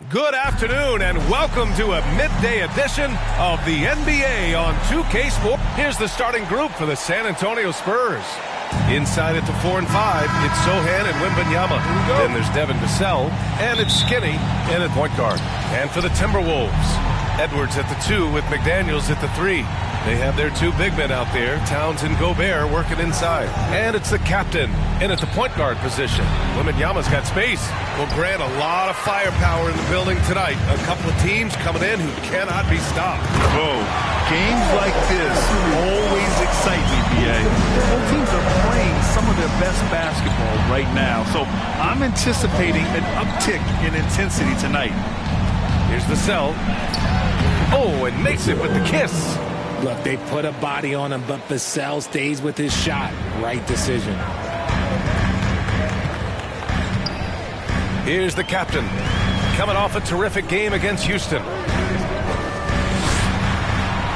Good afternoon and welcome to a midday edition of the NBA on 2K Sports. Here's the starting group for the San Antonio Spurs. Inside at the 4 and 5, it's Sochan and Wembanyama. Then there's Devin Vassell, and it's Skinny in at point guard. And for the Timberwolves, Edwards at the 2 with McDaniels at the 3. They have their two big men out there, Towns and Gobert, working inside. And it's the captain in at the point guard position. Wembanyama's got space. Will grant a lot of firepower in the building tonight. A couple of teams coming in who cannot be stopped. Whoa. Games like this always excite me, B.A. Both teams are playing some of their best basketball right now, so I'm anticipating an uptick in intensity tonight. Here's Vassell. Oh, and makes it with the kiss. Look, they put a body on him, but Vassell stays with his shot. Right decision. Here's the captain, coming off a terrific game against Houston.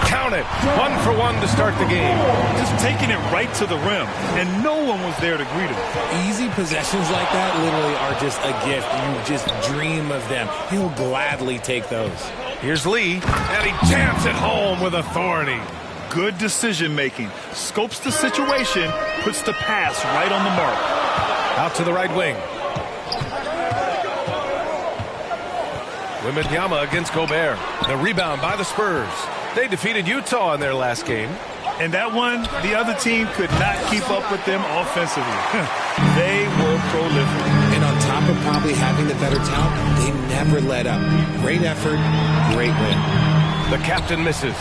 Count it, 1 for 1 to start the game. Just taking it right to the rim, and no one was there to greet him. Easy possessions like that literally are just a gift. You just dream of them. He'll gladly take those. Here's Lee, and he jams it home with authority. Good decision-making. Scopes the situation, puts the pass right on the mark. Out to the right wing. Wembanyama against Gobert. The rebound by the Spurs. They defeated Utah in their last game. And that one, the other team could not keep up with them offensively. They were prolific. And on top of probably having the better talent, they never let up. Great effort, great win. The captain misses.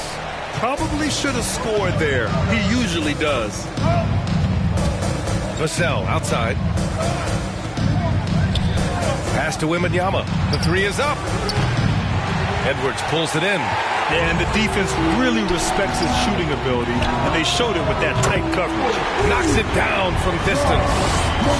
Probably should have scored there. He usually does. Vassell outside. Pass to Wembanyama. The 3 is up. Edwards pulls it in. And the defense really respects his shooting ability, and they showed it with that tight coverage. Knocks it down from distance.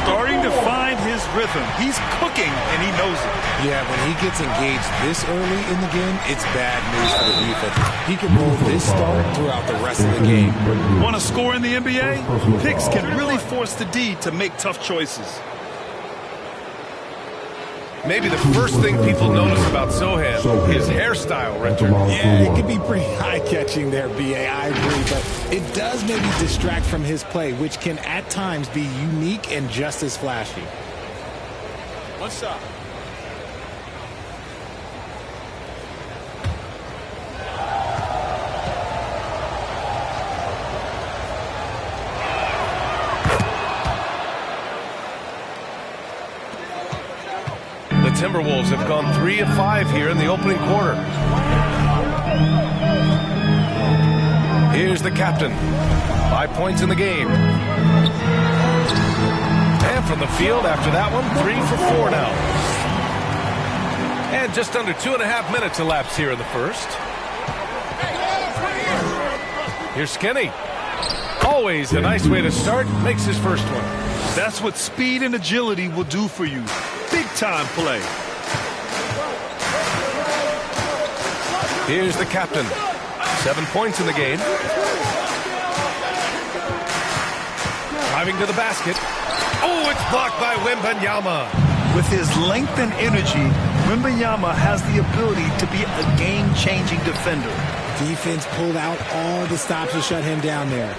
Starting to find his rhythm. He's cooking, and he knows it. Yeah, when he gets engaged this early in the game, it's bad news for the defense. He can roll this start throughout the rest of the game. Want to score in the NBA? Picks can really force the D to make tough choices. Maybe the first thing people notice about Sochan, his hairstyle, Richard. Yeah, it could be pretty eye-catching there, B.A. I agree, but it does maybe distract from his play, which can at times be unique and just as flashy. One shot. Timberwolves have gone 3 of 5 here in the opening quarter. Here's the captain. 5 points in the game. And from the field after that one, 3 for 4 now. And just under 2.5 minutes elapsed here in the first. Here's Skinny. Always a nice way to start. Makes his first one. That's what speed and agility will do for you. Big-time play. Here's the captain. 7 points in the game. Driving to the basket. Oh, it's blocked by Wembanyama. With his length and energy, Wembanyama has the ability to be a game-changing defender. Defense pulled out all the stops to shut him down there.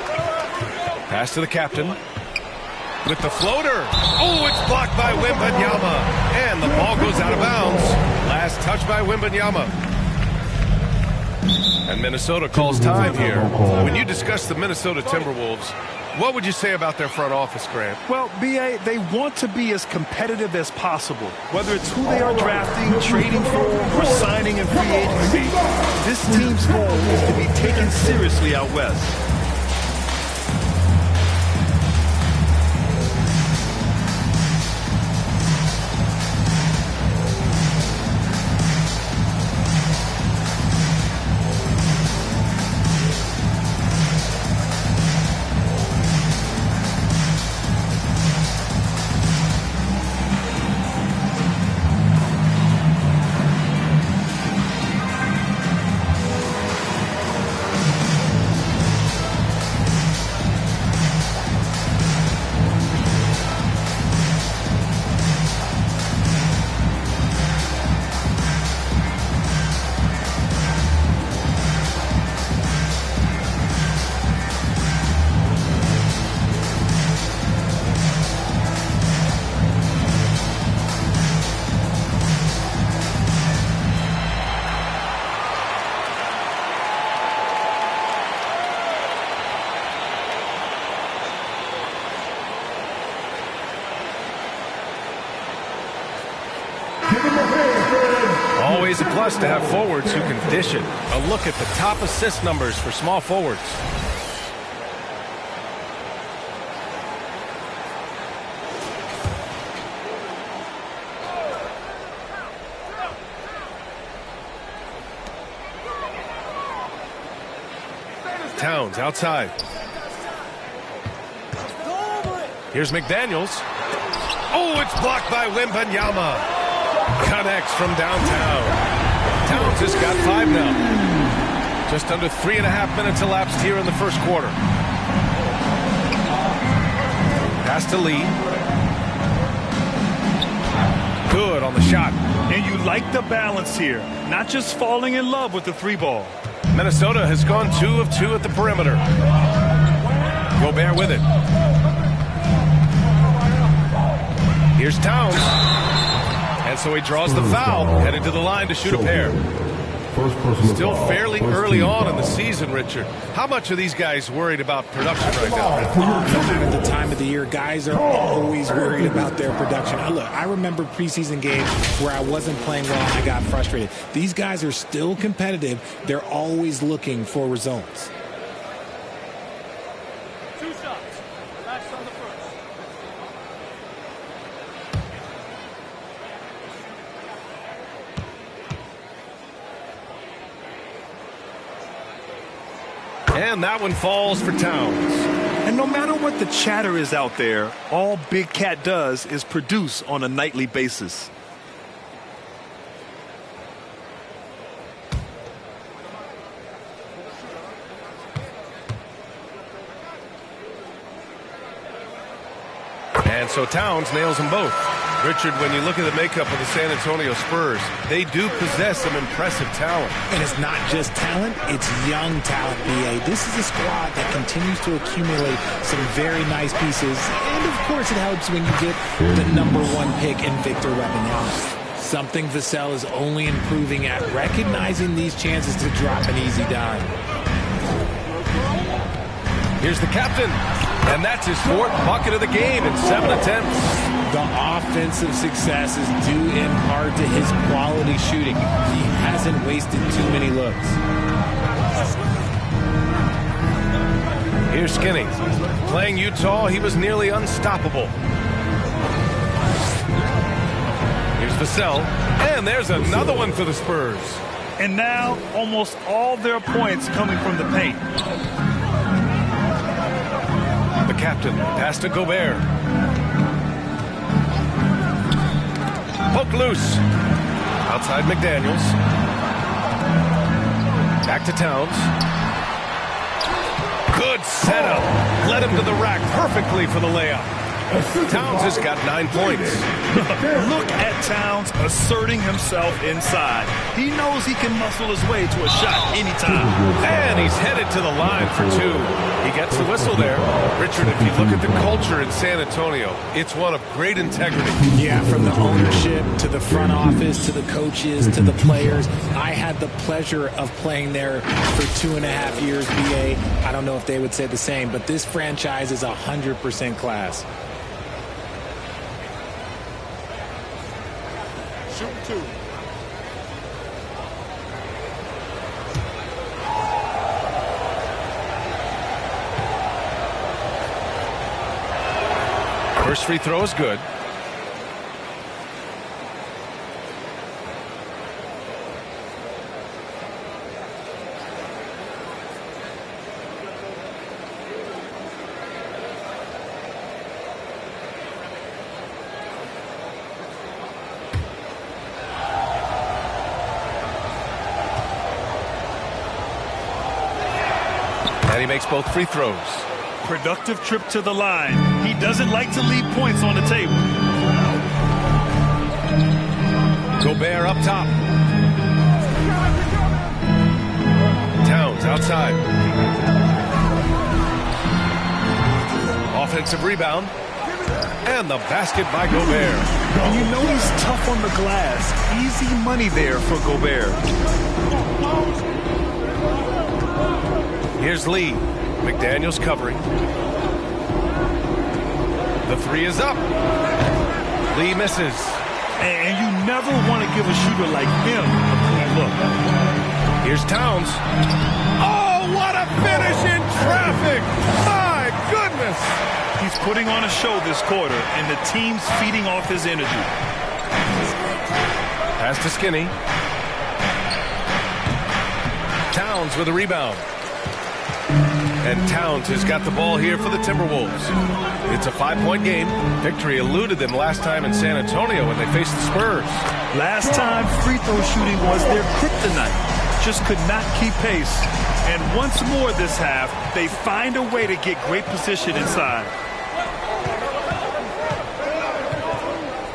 Pass to the captain. With the floater. Oh, it's blocked by Wembanyama. And the ball goes out of bounds. Last touch by Wembanyama. And Minnesota calls time here. When you discuss the Minnesota Timberwolves, what would you say about their front office, Grant? Well, B.A., they want to be as competitive as possible. Whether it's who they are drafting, trading for, or signing in free agency, this team's goal is to be taken seriously out west. Always a plus to have forwards who can dish it. A look at the top assist numbers for small forwards. Towns outside. Here's McDaniels. Oh, it's blocked by Wembanyama. Connects from downtown. Towns has got 5 now. Just under 3.5 minutes elapsed here in the first quarter. Pass to Lee. Good on the shot. And you like the balance here. Not just falling in love with the 3-ball. Minnesota has gone 2 of 2 at the perimeter. Gobert with it. Here's Towns. And so he draws the foul, headed to the line to shoot a pair. Still fairly early on in the season, Richard. How much are these guys worried about production right now? No matter the time of the year, guys are always worried about their production. Look, I remember preseason games where I wasn't playing well and I got frustrated. These guys are still competitive. They're always looking for results. 2 shots. That's on the first. And that one falls for Towns. And no matter what the chatter is out there, all Big Cat does is produce on a nightly basis. And so Towns nails them both. Richard, when you look at the makeup of the San Antonio Spurs, they do possess some impressive talent. And it's not just talent, it's young talent, B.A. This is a squad that continues to accumulate some very nice pieces. And, of course, it helps when you get the #1 pick in Victor Wembanyama. Something Vassell is only improving at, recognizing these chances to drop an easy dime. Here's the captain. And that's his 4th bucket of the game in 7 attempts. The offensive success is due in part to his quality shooting. He hasn't wasted too many looks. Here's Skinny. Playing Utah, he was nearly unstoppable. Here's Vassell. And there's another one for the Spurs. And now almost all their points coming from the paint. The captain, pass to Gobert. Poke loose. Outside McDaniels. Back to Towns. Good setup. Led him to the rack perfectly for the layup. Towns has got 9 points. Look at Towns asserting himself inside. He knows he can muscle his way to a shot anytime. And he's headed to the line for 2. He gets the whistle there. Richard, if you look at the culture in San Antonio, it's one of great integrity. Yeah, from the ownership to the front office to the coaches to the players. I had the pleasure of playing there for 2.5 years, BA. I don't know if they would say the same, but this franchise is 100% class. Shoot 2. First free throw is good. And he makes both free throws. Productive trip to the line. He doesn't like to leave points on the table. Gobert up top. Towns outside. Offensive rebound. And the basket by Gobert. And you know he's tough on the glass. Easy money there for Gobert. Here's Lee. McDaniels covering. The 3 is up. Lee misses. And you never want to give a shooter like him a clean look. Here's Towns. Oh, what a finish in traffic! My goodness! He's putting on a show this quarter, and the team's feeding off his energy. Pass to Skinny. Towns with a rebound. And Towns has got the ball here for the Timberwolves. It's a 5-point game. Victory eluded them last time in San Antonio when they faced the Spurs. Last time, free throw shooting was their kryptonite. Just could not keep pace. And once more this half, they find a way to get great position inside.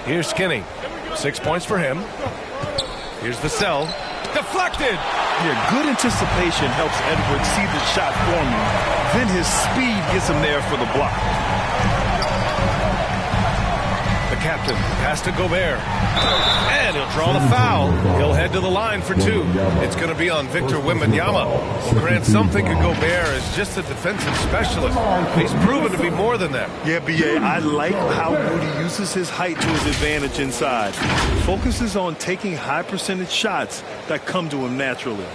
Here's Skinny. 6 points for him. Here's the cell. Deflected! Yeah, good anticipation helps Edwards see the shot forming. Then his speed gets him there for the block. The captain, pass to Gobert. And he'll draw the foul. He'll head to the line for 2. It's going to be on Victor Wembanyama. Well, Grant, some think of Gobert as just a defensive specialist. He's proven to be more than that. Yeah, B.A., I like how good he uses his height to his advantage inside. Focuses on taking high percentage shots that come to him naturally.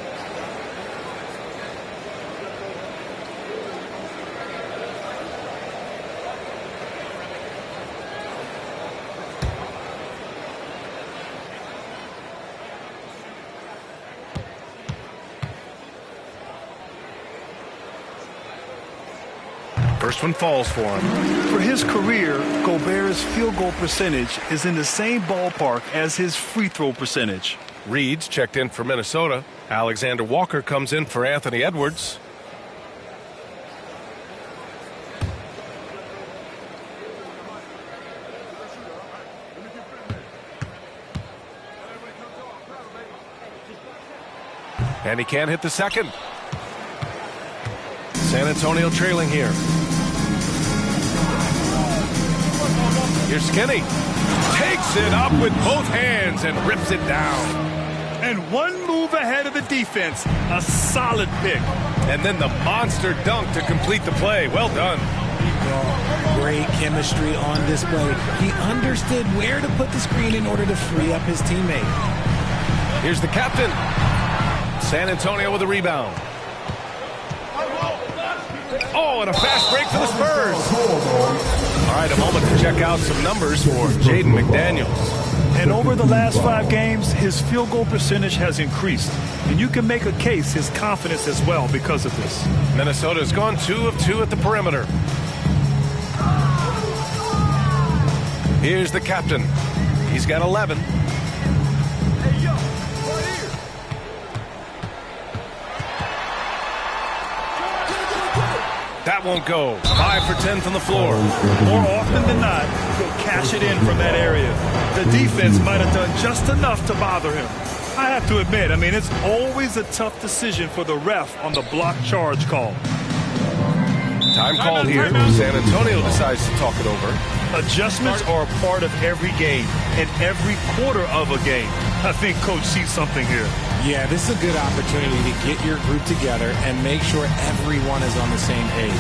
First one falls for him. For his career, Gobert's field goal percentage is in the same ballpark as his free throw percentage. Reed's checked in for Minnesota. Alexander Walker comes in for Anthony Edwards. And he can't hit the second. San Antonio trailing here. Here's Skinny. Takes it up with both hands and rips it down. And one move ahead of the defense. A solid pick. And then the monster dunk to complete the play. Well done. Well, great chemistry on display. He understood where to put the screen in order to free up his teammate. Here's the captain. San Antonio with a rebound. Oh, and a fast break for the Spurs. All right, a moment to check out some numbers for Jaden McDaniels. And over the last 5 games, his field goal percentage has increased. And you can make a case his confidence as well because of this. Minnesota's gone 2 of 2 at the perimeter. Here's the captain. He's got 11. That won't go. 5 for 10 from the floor. More often than not, he'll cash it in from that area. The defense might have done just enough to bother him. I have to admit, it's always a tough decision for the ref on the block charge call. Time called here. San Antonio decides to talk it over. Adjustments are a part of every game and every quarter of a game. I think Coach sees something here. Yeah, this is a good opportunity to get your group together and make sure everyone is on the same page.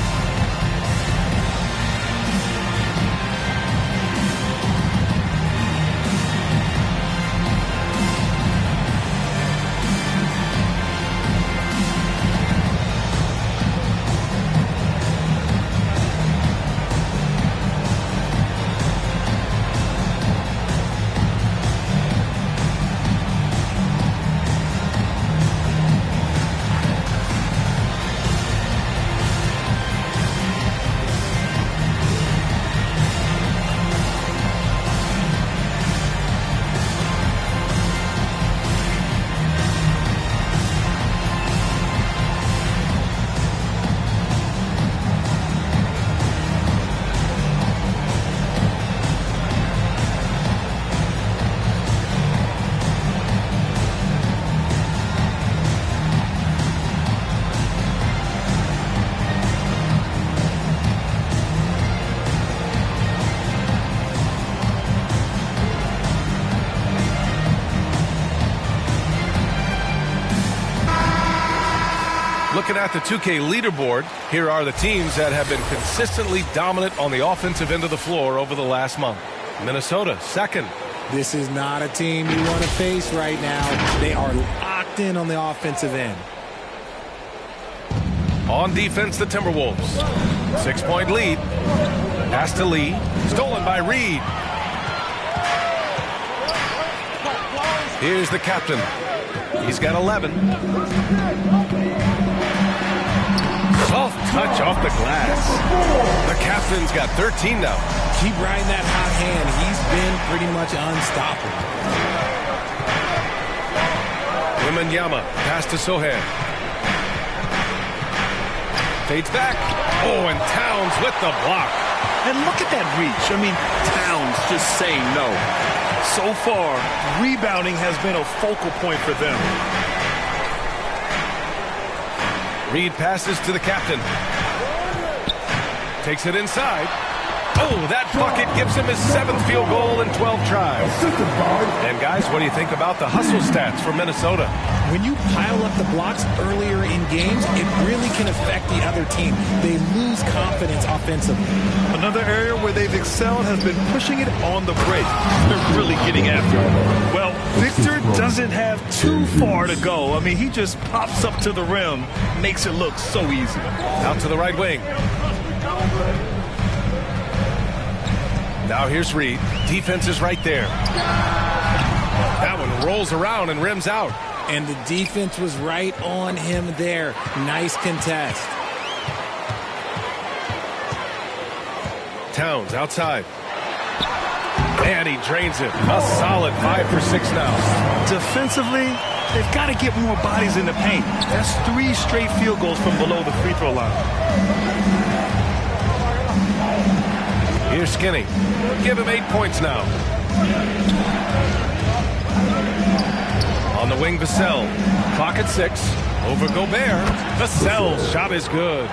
Looking at the 2K leaderboard, here are the teams that have been consistently dominant on the offensive end of the floor over the last month. Minnesota, second. This is not a team you want to face right now. They are locked in on the offensive end. On defense, the Timberwolves. 6-point lead. Pass to Lee. Stolen by Reed. Here's the captain. He's got 11. Soft touch off the glass. The captain's got 13 now. Keep riding that hot hand. He's been pretty much unstoppable. Wembanyama. Pass to Sohan. Fades back. Oh, and Towns with the block. And look at that reach. I mean, Towns just saying no. So far, rebounding has been a focal point for them. Reed passes to the captain. Takes it inside. Oh, that bucket gives him his 7th field goal in 12 tries. And guys, what do you think about the hustle stats for Minnesota? When you pile up the blocks earlier in games, it really can affect the other team. They lose confidence offensively. Another area where they've excelled has been pushing it on the break. They're really getting after it. Well, Victor doesn't have too far to go. I mean, he just pops up to the rim, makes it look so easy. Out to the right wing. Now here's Reed. Defense is right there. That one rolls around and rims out. And the defense was right on him there. Nice contest. Towns outside. And he drains it. A solid 5 for 6 now. Defensively, they've got to get more bodies in the paint. That's 3 straight field goals from below the free throw line. Here's Skinny. Give him 8 points now. On the wing, Vassell. Clock at 6. Over Gobert. Vassell's shot is good.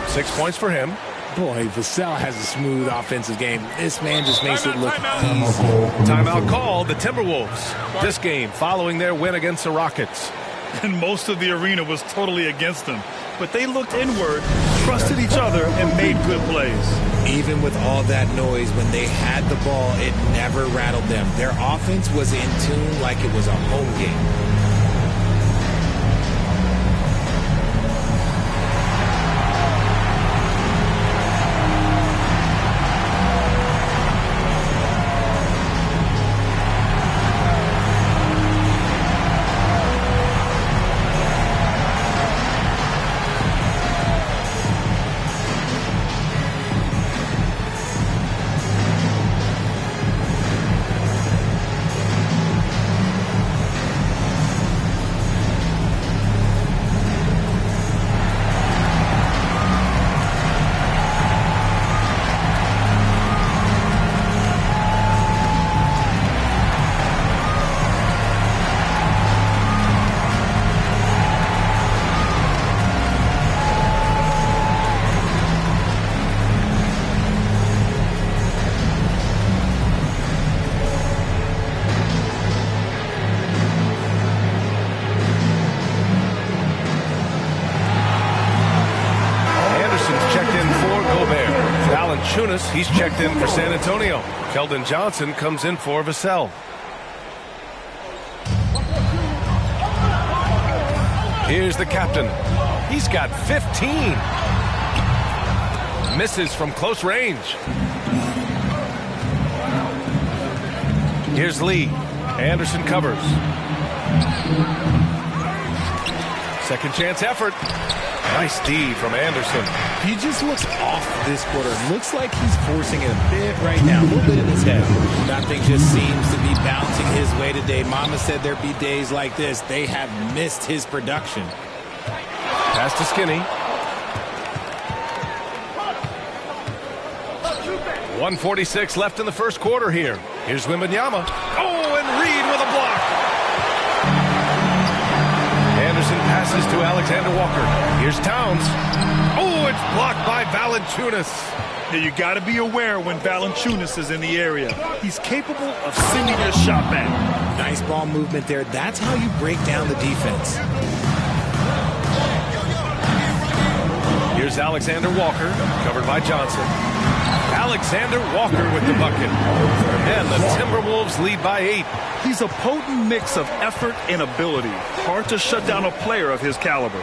6 points for him. Boy, Vassell has a smooth offensive game. This man just makes it look easy. Timeout called, the Timberwolves. This game following their win against the Rockets. And most of the arena was totally against them. But they looked inward, trusted each other, and made good plays. Even with all that noise, when they had the ball, it never rattled them. Their offense was in tune like it was a home game. He's checked in for San Antonio. Keldon Johnson comes in for Vassell. Here's the captain. He's got 15. Misses from close range. Here's Lee. Anderson covers. Second chance effort. Nice D from Anderson. He just looks off this quarter. Looks like he's forcing it a bit right now. A little bit in his head. Nothing just seems to be bouncing his way today. Mama said there'd be days like this. They have missed his production. Pass to Skinny. 1:46 left in the first quarter here. Here's Wembanyama. Oh, and Reed with a block. Anderson passes to Alexander Walker. Here's Towns. Oh, it's blocked by Valanciunas. Now you got to be aware when Valanciunas is in the area. He's capable of sending your shot back. Nice ball movement there. That's how you break down the defense. Here's Alexander Walker, covered by Johnson. Alexander Walker with the bucket. And the Timberwolves lead by 8. He's a potent mix of effort and ability. Hard to shut down a player of his caliber.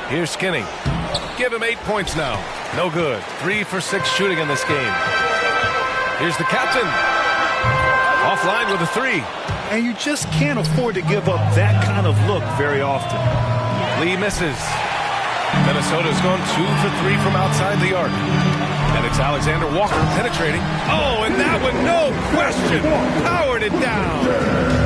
Here's Skinny. Give him 8 points now. No good. 3 for 6 shooting in this game. Here's the captain. Offline with a 3. And you just can't afford to give up that kind of look very often. Lee misses. Minnesota's gone 2 for 3 from outside the arc. And it's Alexander Walker penetrating. Oh, and that one, no question, powered it down.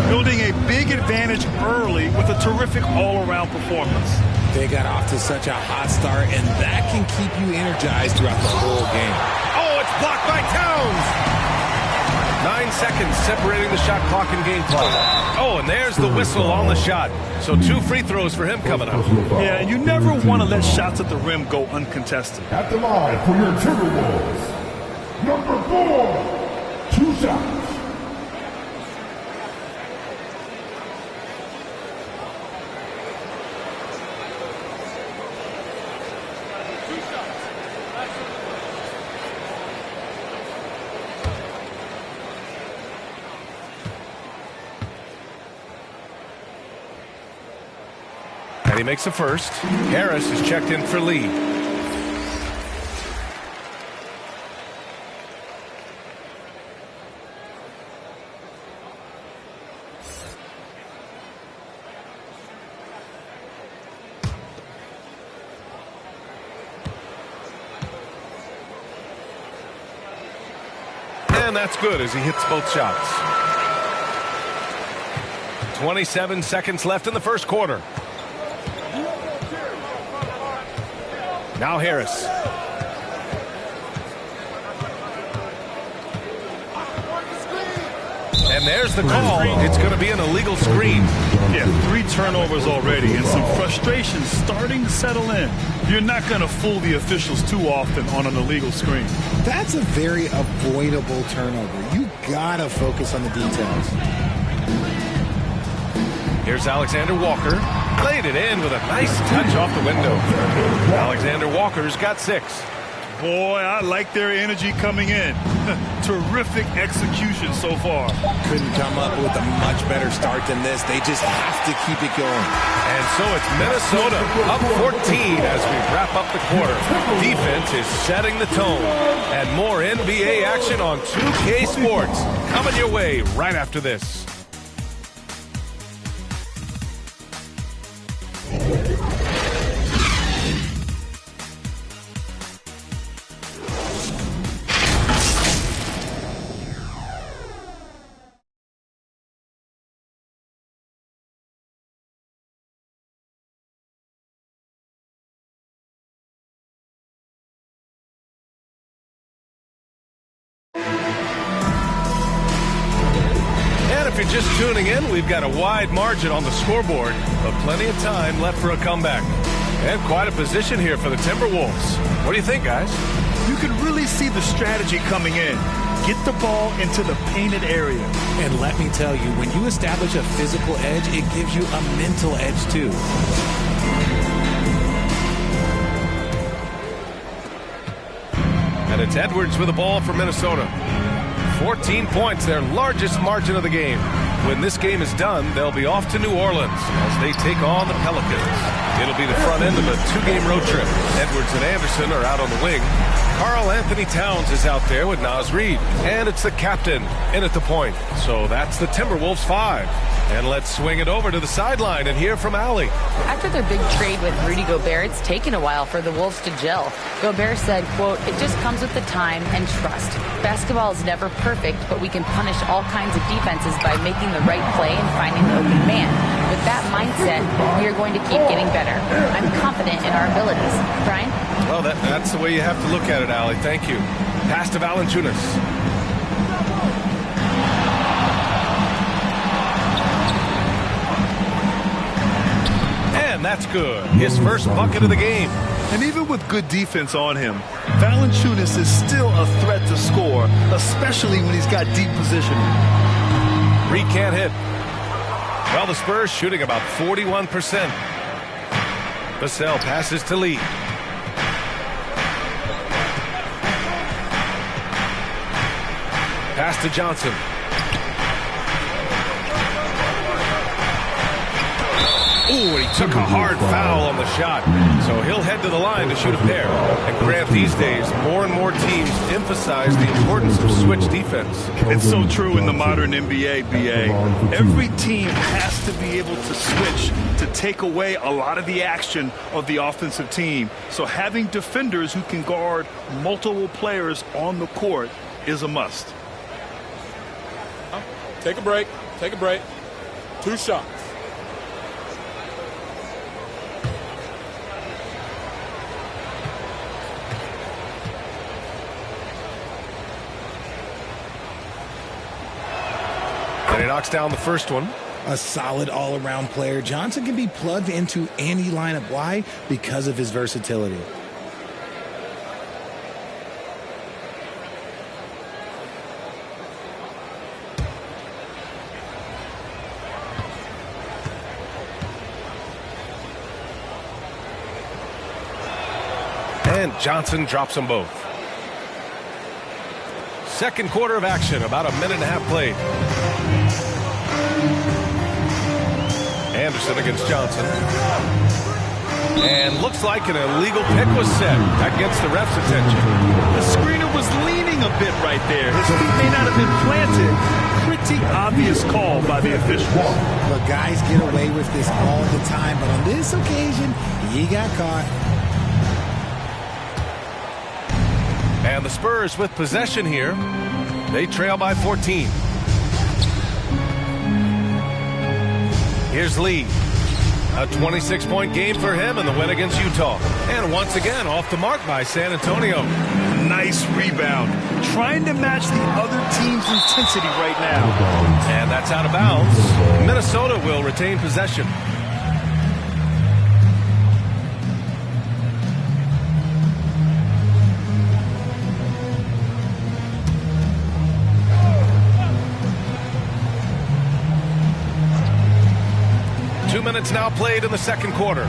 Building a big advantage early with a terrific all-around performance. They got off to such a hot start, and that can keep you energized throughout the whole game. Oh, it's blocked by Towns. 9 seconds separating the shot clock and game clock. Oh, and there's the whistle on the shot. So 2 free throws for him coming up. Yeah, and you never want to let shots at the rim go uncontested. At the line for your Timberwolves, number 4, 2 shots. And he makes the first. Harris is checked in for Lee. And that's good as he hits both shots. 27 seconds left in the first quarter. Now Harris. And there's the call. It's going to be an illegal screen. Yeah, 3 turnovers already and some frustration starting to settle in. You're not going to fool the officials too often on an illegal screen. That's a very avoidable turnover. You got to focus on the details. Here's Alexander Walker. Laid it in with a nice touch off the window. Alexander Walker's got 6. Boy, I like their energy coming in. Terrific execution so far. Couldn't come up with a much better start than this. They just have to keep it going. And so it's Minnesota up 14 as we wrap up the quarter. Defense is setting the tone. And more NBA action on 2K Sports coming your way right after this. If you're just tuning in, we've got a wide margin on the scoreboard, but plenty of time left for a comeback. And quite a position here for the Timberwolves. What do you think, guys? You can really see the strategy coming in. Get the ball into the painted area. And let me tell you, when you establish a physical edge, it gives you a mental edge too. And it's Edwards with the ball for Minnesota. 14 points, their largest margin of the game. When this game is done, they'll be off to New Orleans as they take on the Pelicans. It'll be the front end of a 2-game road trip. Edwards and Anderson are out on the wing. Karl Anthony Towns is out there with Naz Reid. And it's the captain in at the point. So that's the Timberwolves 5. And let's swing it over to the sideline and hear from Allie. After their big trade with Rudy Gobert, it's taken a while for the Wolves to gel. Gobert said, quote, "It just comes with the time and trust. Basketball is never perfect, but we can punish all kinds of defenses by making the right play and finding the open man. With that mindset, we are going to keep getting better. I'm confident in our abilities." Brian? Well, that's the way you have to look at it, Allie. Thank you. Pass to Valanciunas. And that's good. His first bucket of the game. And even with good defense on him, Valanciunas is still a threat to score, especially when he's got deep positioning. Reed can't hit. Well, the Spurs shooting about 41%. Vassell passes to Lee. Pass to Johnson. Ooh, and he took a hard foul on the shot. So he'll head to the line to shoot a pair. And Grant, these days, more and more teams emphasize the importance of switch defense. It's so true in the modern NBA, BA. Every team has to be able to switch to take away a lot of the action of the offensive team. So having defenders who can guard multiple players on the court is a must. Take a break. Take a break. 2 shots. And he knocks down the first one. A solid all-around player. Johnson can be plugged into any lineup. Why? Because of his versatility. And Johnson drops them both. Second quarter of action, about a minute and a half played. Anderson against Johnson. And looks like an illegal pick was set. That gets the ref's attention. The screener was leaning a bit right there. His feet may not have been planted. Pretty obvious call by the officials. But guys get away with this all the time. But on this occasion, he got caught. And the Spurs with possession here. They trail by 14. Here's Lee. A 26-point game for him in the win against Utah. And once again, off the mark by San Antonio. Nice rebound. Trying to match the other team's intensity right now. And that's out of bounds. Minnesota will retain possession. Minutes now played in the second quarter.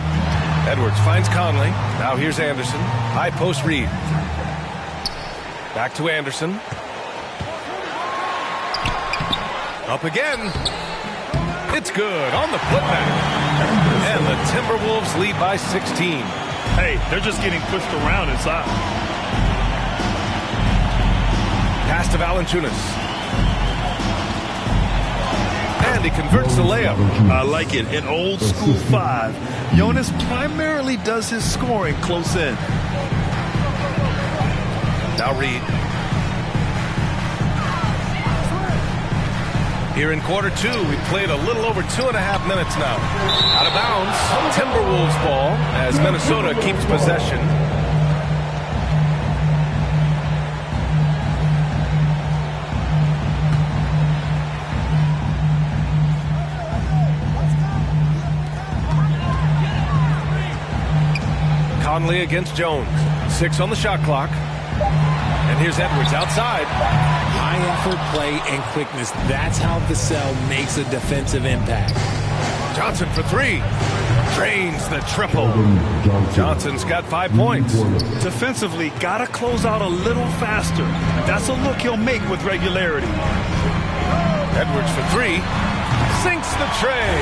Edwards finds Conley. Now here's Anderson. High post Reed. Back to Anderson. Up again. It's good on the putback. And the Timberwolves lead by 16. Hey, they're just getting pushed around inside. Pass to Valanciunas. And he converts the layup. I like it. An old school 5. Jonas primarily does his scoring close in. Now Reed. Here in quarter 2, we've played a little over 2.5 minutes now. Out of bounds, Timberwolves ball as Minnesota keeps possession. Conley against Jones. 6 on the shot clock. And here's Edwards outside. High effort play and quickness. That's how Vassell makes a defensive impact. Johnson for 3. Drains the triple. Johnson's got 5 points. Defensively, gotta close out a little faster. That's a look he'll make with regularity. Edwards for 3. Sinks the tray.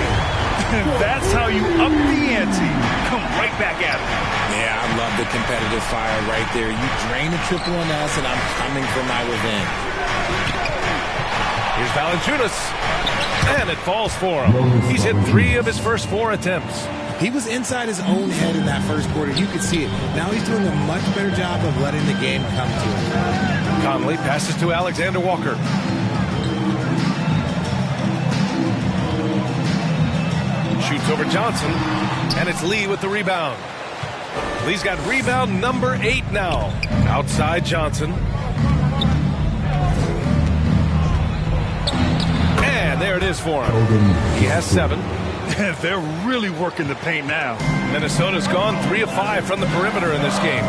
That's how you up the ante. Come right back at it. Yeah, I love the competitive fire right there. You drain a triple on us, and I'm coming for my revenge. Here's Valanciunas. And it falls for him. He's hit 3 of his first 4 attempts. He was inside his own head in that first quarter. You could see it. Now he's doing a much better job of letting the game come to him. Conley passes to Alexander Walker. Shoots over Johnson, and it's Lee with the rebound. Lee's got rebound number 8 now. Outside Johnson. And there it is for him. He has 7. They're really working the paint now. Minnesota's gone 3 of 5 from the perimeter in this game.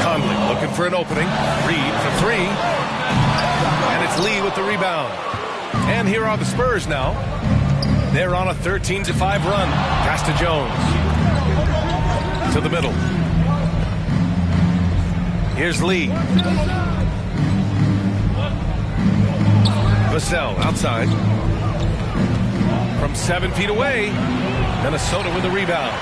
Conley looking for an opening. Reed for 3. And it's Lee with the rebound. And here are the Spurs now. They're on a 13-5 run. Pass to Jones. To the middle. Here's Lee. Vassell outside. From 7 feet away, Minnesota with the rebound.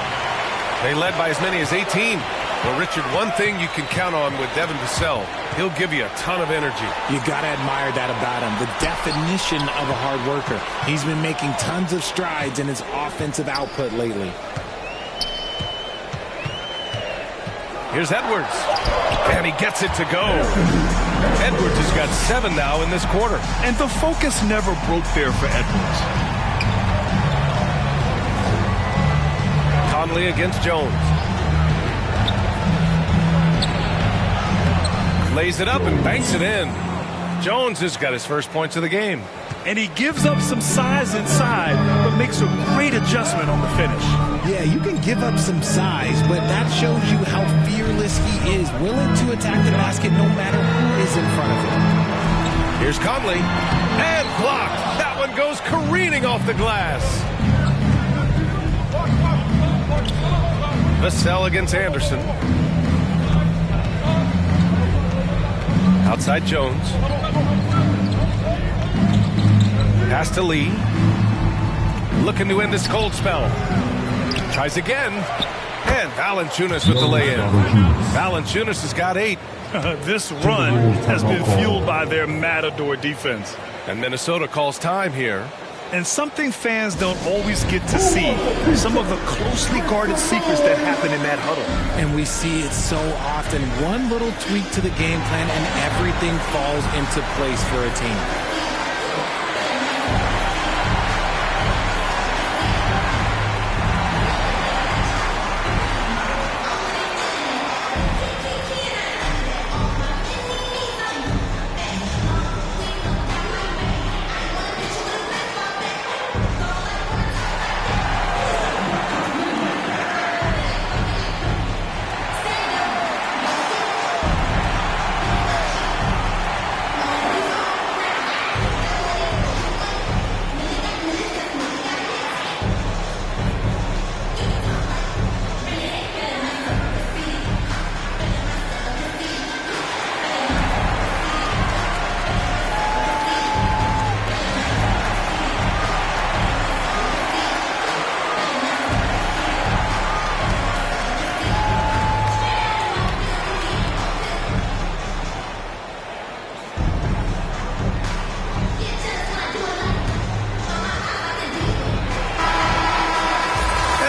They led by as many as 18. Well, Richard, one thing you can count on with Devin Vassell, he'll give you a ton of energy. You got to admire that about him. The definition of a hard worker. He's been making tons of strides in his offensive output lately. Here's Edwards. And he gets it to go. Edwards has got 7 now in this quarter. And the focus never broke there for Edwards. Conley against Jones. Lays it up and banks it in. Jones has got his first points of the game. And he gives up some size inside, but makes a great adjustment on the finish. Yeah, you can give up some size, but that shows you how fearless he is, willing to attack the basket no matter who is in front of him. Here's Conley. And blocked. That one goes careening off the glass. Vassell against Anderson. Outside Jones. Pass to Lee. Looking to end this cold spell. Tries again. And Valanciunas with the lay-in. Valanciunas has got 8. This run has been fueled by their Matador defense. And Minnesota calls time here. And something fans don't always get to see, some of the closely guarded secrets that happen in that huddle. And we see it so often. One little tweak to the game plan and everything falls into place for a team.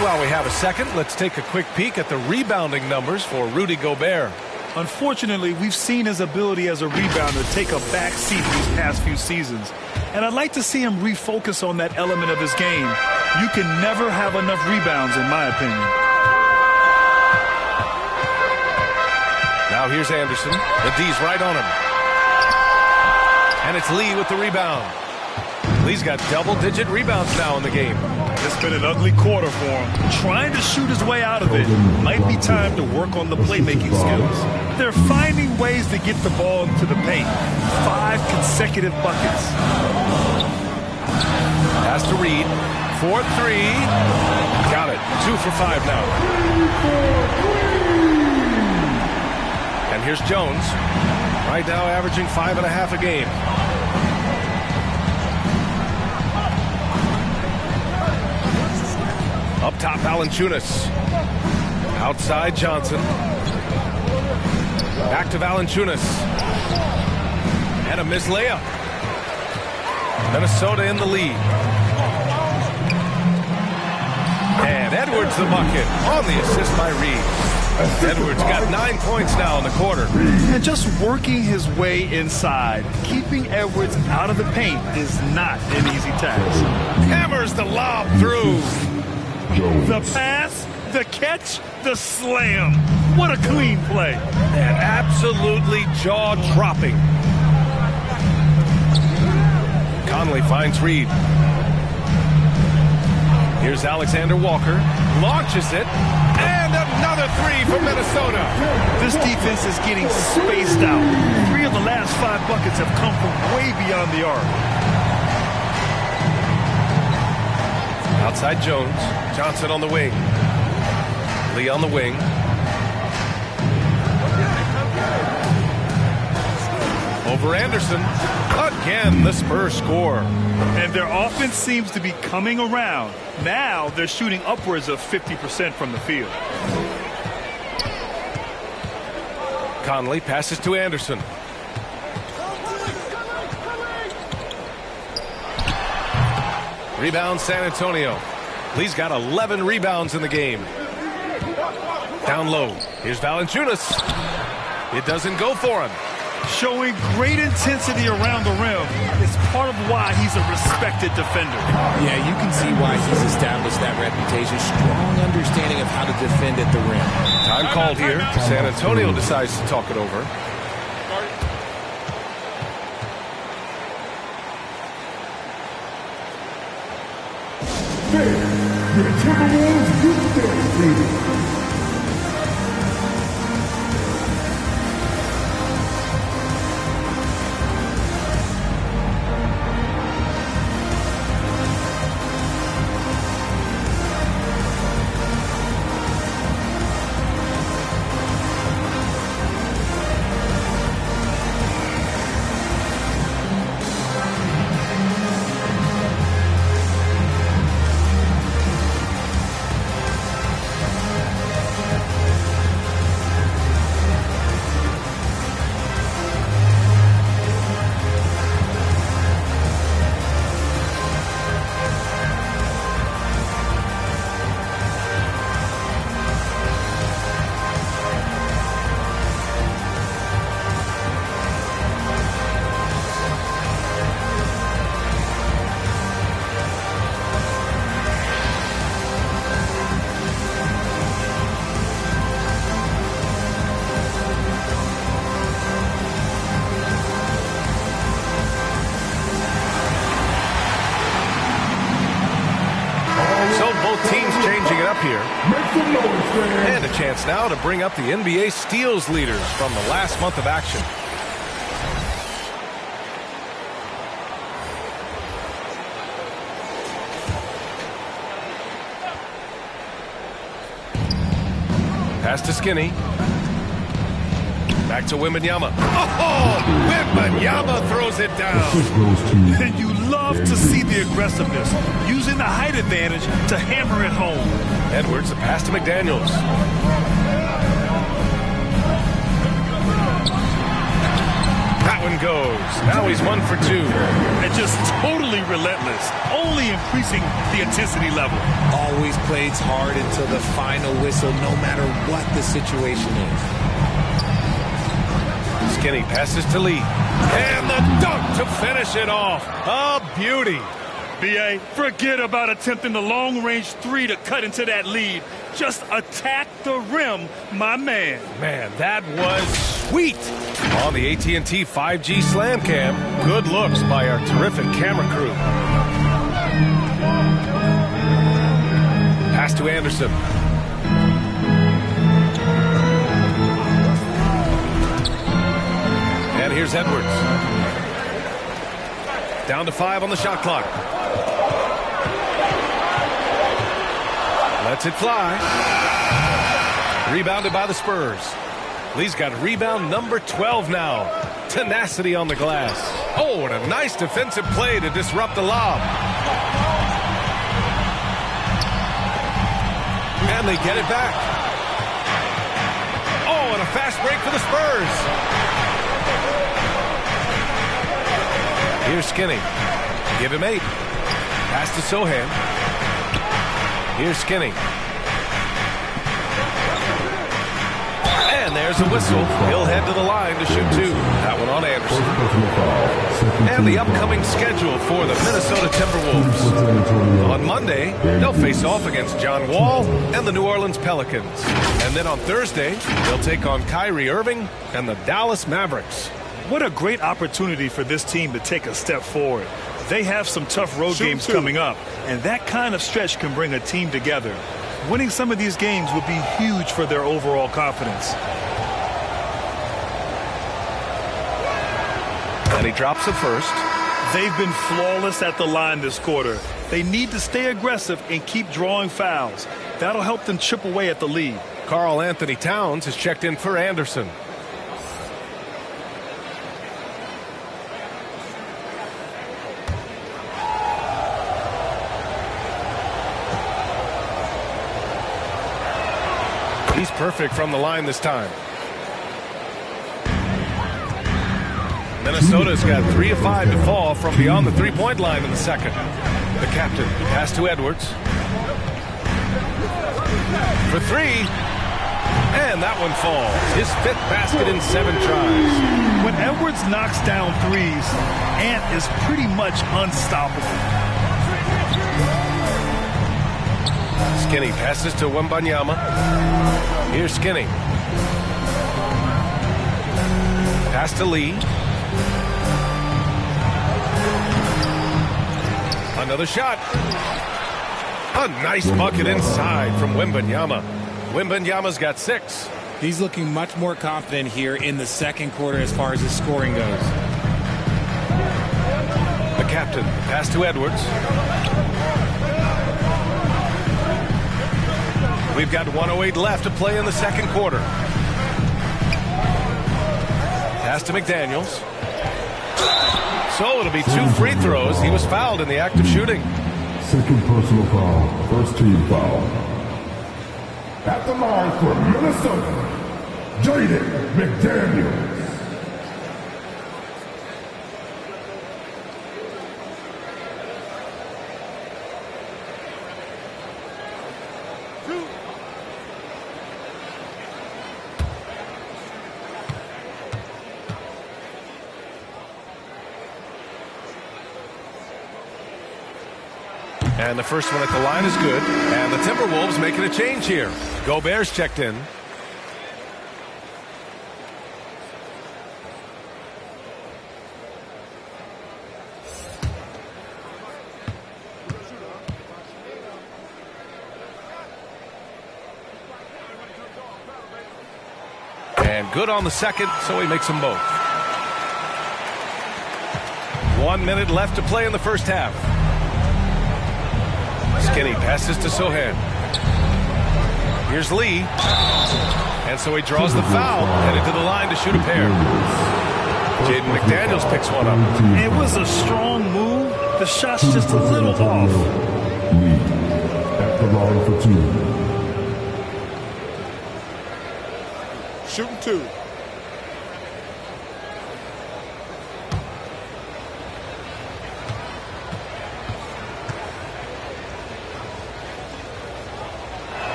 While we have a second, let's take a quick peek at the rebounding numbers for Rudy Gobert. Unfortunately, we've seen his ability as a rebounder take a back seat these past few seasons. And I'd like to see him refocus on that element of his game. You can never have enough rebounds, in my opinion. Now here's Anderson. The D's right on him. And it's Lee with the rebound. Lee's got double-digit rebounds now in the game. It's been an ugly quarter for him. Trying to shoot his way out of it. Might be time to work on the playmaking skills. They're finding ways to get the ball into the paint. 5 consecutive buckets. Pass to Reed. 4-3. Got it. 2 for 5 now. And here's Jones. Right now averaging 5.5 a game. Up top, Valanciunas. Outside, Johnson. Back to Valanciunas. And a missed layup. Minnesota in the lead. And Edwards the bucket on the assist by Reed. Edwards got 9 points now in the quarter. And just working his way inside, keeping Edwards out of the paint is not an easy task. Hammers the lob through. The pass, the catch, the slam. What a clean play. And absolutely jaw-dropping. Conley finds Reed. Here's Alexander Walker. Launches it. And another 3 for Minnesota. This defense is getting spaced out. 3 of the last 5 buckets have come from way beyond the arc. Outside Jones. Johnson on the wing. Lee on the wing. over Anderson. Again, the Spurs score. And their offense seems to be coming around. Now they're shooting upwards of 50% from the field. Conley passes to Anderson. Rebound San Antonio. Lee's got 11 rebounds in the game. Down low. Here's Valanciunas. It doesn't go for him. Showing great intensity around the rim is part of why he's a respected defender. Yeah, you can see why he's established that reputation. Strong understanding of how to defend at the rim. Time called here. San Antonio decides to talk it over. Your Timberwolves Houston leaders. Here. And a chance now to bring up the NBA steals leaders from the last month of action. Pass to Skinny. Back to Wembanyama. Oh, Wembanyama throws it down. And you love to see the aggressiveness, using the height advantage to hammer it home. Edwards, the pass to McDaniels. That one goes. Now he's 1 for 2. And just totally relentless, only increasing the intensity level. Always plays hard until the final whistle, no matter what the situation is. Skinny passes to Lee. And the dunk to finish it off. A beauty. B.A., forget about attempting the long-range three to cut into that lead. Just attack the rim, my man. Man, that was sweet. On the AT&T 5G Slam Cam, good looks by our terrific camera crew. Pass to Anderson. And here's Edwards. Down to 5 on the shot clock. Lets it fly. Rebounded by the Spurs. Lee's got rebound number 12 now. Tenacity on the glass. Oh, and a nice defensive play to disrupt the lob. And they get it back. Oh, and a fast break for the Spurs. Here's Skinny. Give him 8. Pass to Sohan. Here's Skinny. And there's a whistle. He'll head to the line to shoot 2. That one on Anderson. And the upcoming schedule for the Minnesota Timberwolves. On Monday, they'll face off against John Wall and the New Orleans Pelicans. And then on Thursday, they'll take on Kyrie Irving and the Dallas Mavericks. What a great opportunity for this team to take a step forward. They have some tough road games coming up, and that kind of stretch can bring a team together. Winning some of these games would be huge for their overall confidence. And he drops the first. They've been flawless at the line this quarter. They need to stay aggressive and keep drawing fouls. That'll help them chip away at the lead. Karl Anthony Towns has checked in for Anderson. He's perfect from the line this time. Minnesota's got 3 of 5 to fall from beyond the three-point line in the second. The captain pass to Edwards. For 3. And that one falls. His 5th basket in 7 tries. When Edwards knocks down threes, Ant is pretty much unstoppable. Skinny passes to Wembanyama. Here's Skinny. Pass to Lee. Another shot. A nice bucket inside from Wembanyama. Wembanyama's got 6. He's looking much more confident here in the second quarter as far as his scoring goes. The captain pass to Edwards. We've got 1:08 left to play in the second quarter. Pass to McDaniels. So it'll be 2 free throws. He was fouled in the act of shooting. Second personal foul. First team foul. At the line for Minnesota, Jaden McDaniels. And the first one at the line is good. And the Timberwolves making a change here. Gobert's checked in. And good on the second, so he makes them both. 1 minute left to play in the first half. Skinny passes to Sohan. Here's Lee. And so he draws the foul, headed to the line to shoot a pair. Jaden McDaniels picks one up. It was a strong move. The shot's just a little off. Lee at the line for 2. Shooting 2.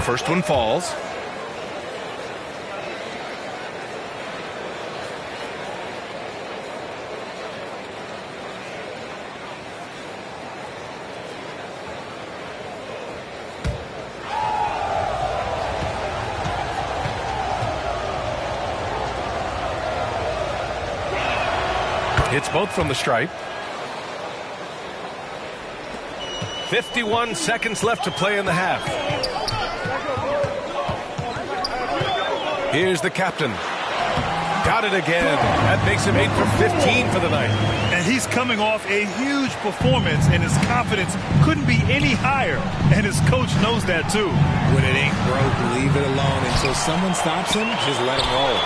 First one falls. Hits both from the stripe. 51 seconds left to play in the half. Here's the captain. Got it again. That makes him 8 for 15 for the night. And he's coming off a huge performance, and his confidence couldn't be any higher. And his coach knows that, too. When it ain't broke, leave it alone. Until someone stops him, just let him roll.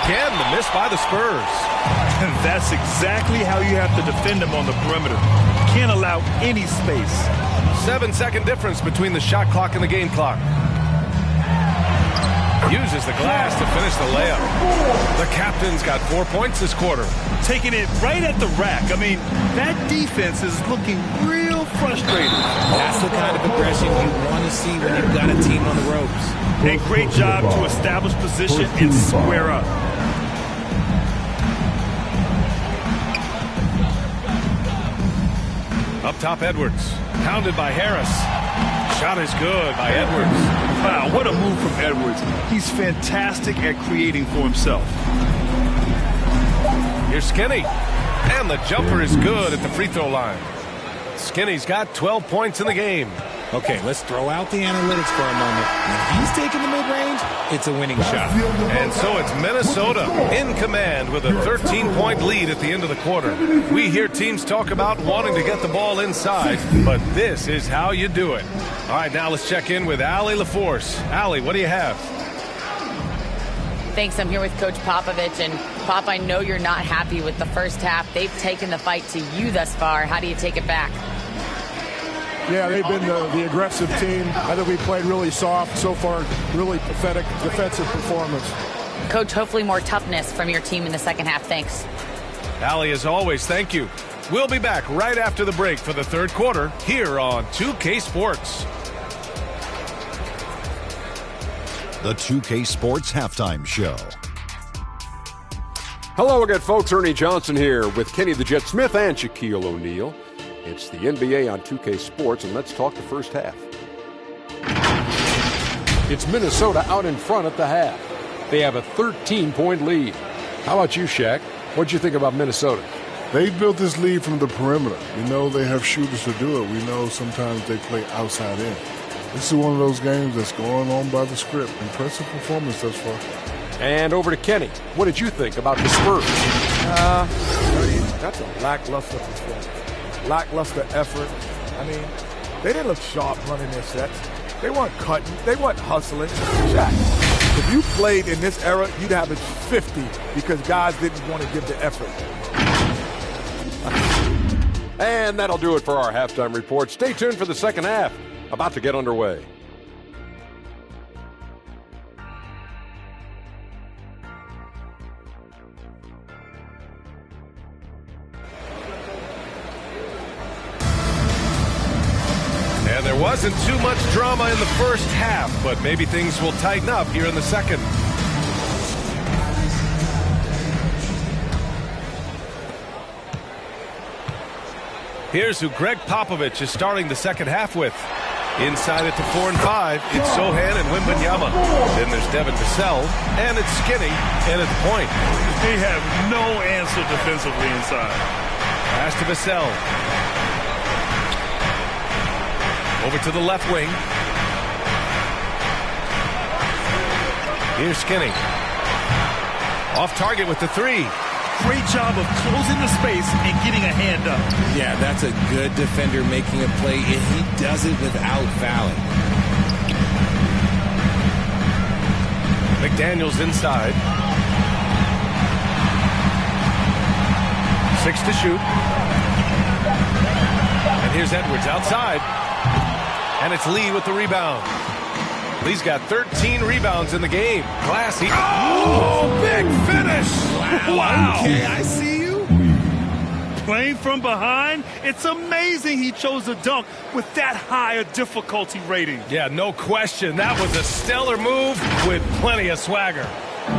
Again, the miss by the Spurs. And that's exactly how you have to defend him on the perimeter. Can't allow any space. 7-second difference between the shot clock and the game clock. Uses the glass to finish the layup. The captain's got 4 points this quarter. Taking it right at the rack. I mean, that defense is looking real frustrated. That's the kind of aggression you want to see when you've got a team on the ropes. A great job to establish position and square up. Up top, Edwards. Pounded by Harris. Shot is good by Edwards. Wow, what a move from Edwards. He's fantastic at creating for himself. Here's Skinny. And the jumper is good at the free throw line. Skinny's got 12 points in the game. Okay, let's throw out the analytics for a moment. When he's taking the mid-range, it's a winning shot. And so it's Minnesota in command with a 13-point lead at the end of the quarter. We hear teams talk about wanting to get the ball inside, but this is how you do it. All right, now let's check in with Allie LaForce. Allie, what do you have? Thanks. I'm here with Coach Popovich. And, Pop, I know you're not happy with the first half. They've taken the fight to you thus far. How do you take it back? Yeah, they've been the aggressive team. I think we played really soft so far. Really pathetic defensive performance. Coach, hopefully more toughness from your team in the second half. Thanks. Allie, as always, thank you. We'll be back right after the break for the third quarter here on 2K Sports. The 2K Sports Halftime Show. Hello again, folks. Ernie Johnson here with Kenny the Jet Smith and Shaquille O'Neal. It's the NBA on 2K Sports, and let's talk the first half. It's Minnesota out in front at the half. They have a 13-point lead. How about you, Shaq? What'd you think about Minnesota? They built this lead from the perimeter. We know they have shooters to do it. We know sometimes they play outside in. This is one of those games that's going on by the script. Impressive performance thus far. And over to Kenny. What did you think about the Spurs? That's a lackluster performance. Lackluster effort. I mean, they didn't look sharp running their sets. They weren't cutting. They weren't hustling. Shaq, if you played in this era, you'd have it 50 because guys didn't want to give the effort. And that'll do it for our halftime report. Stay tuned for the second half. About to get underway. And there wasn't too much drama in the first half, but maybe things will tighten up here in the second. Here's who Greg Popovich is starting the second half with. Inside it to 4 and 5, it's Sochan and Wembanyama. Then there's Devin Vassell, and it's Skinny, and at the point. They have no answer defensively inside. Pass to Vassell. Over to the left wing. Here's Skinny. Off target with the three. Great job of closing the space and getting a hand up. Yeah, that's a good defender making a play, and he does it without fouling. McDaniels inside. 6 to shoot. And here's Edwards outside. And it's Lee with the rebound. Lee's got 13 rebounds in the game. Classy. Oh, big finish. Wow. Okay, I see you. Playing from behind, it's amazing he chose a dunk with that high a difficulty rating. Yeah, no question. That was a stellar move with plenty of swagger.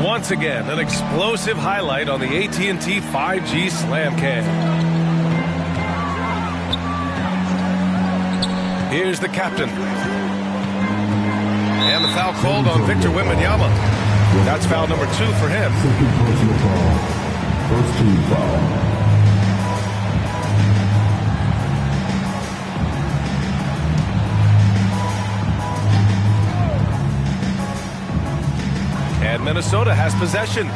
Once again, an explosive highlight on the AT&T 5G Slam Cam. Here's the captain. And the foul called on Victor Wembanyama. That's foul number 2 for him. Second personal foul. First team foul. And Minnesota has possession.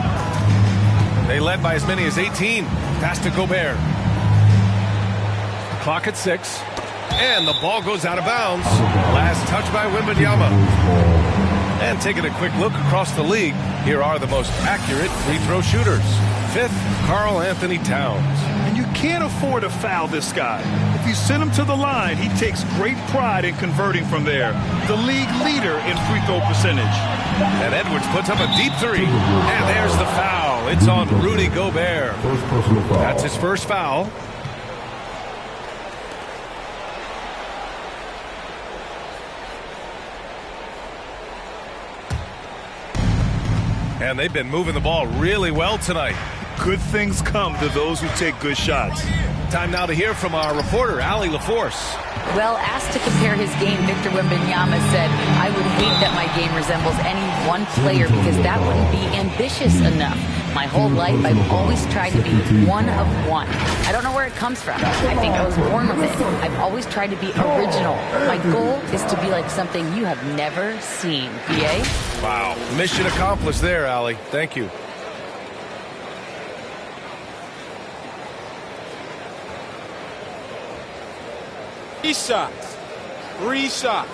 They led by as many as 18. Pass to Gobert. Clock at 6. And the ball goes out of bounds. Last touch by Wembanyama. And taking a quick look across the league, here are the most accurate free throw shooters. 5th, Karl Anthony Towns. And you can't afford to foul this guy. If you send him to the line, he takes great pride in converting from there. The league leader in free throw percentage. And Edwards puts up a deep 3. And there's the foul. It's on Rudy Gobert. First personal foul. That's his first foul. And they've been moving the ball really well tonight. Good things come to those who take good shots. Time now to hear from our reporter, Allie LaForce. Well, asked to compare his game, Victor Wembanyama said, I would hate that my game resembles any one player because that wouldn't be ambitious enough. My whole life, I've always tried to be one of one. I don't know where it comes from. I think I was born with it. I've always tried to be original. My goal is to be like something you have never seen. BA? Wow. Mission accomplished there, Allie. Thank you. Three shots. 3 shots.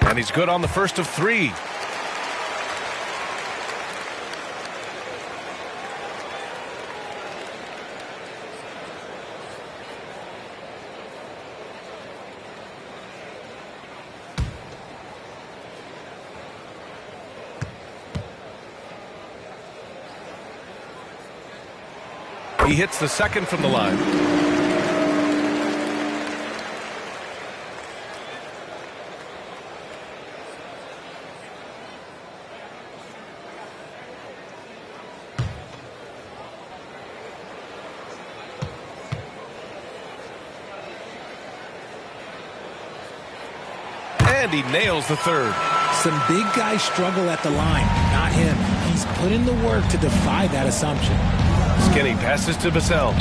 And And he's good on the first of 3. He hits the second from the line. And he nails the third. Some big guys struggle at the line, not him. He's put in the work to defy that assumption. Skinny passes to Vassell.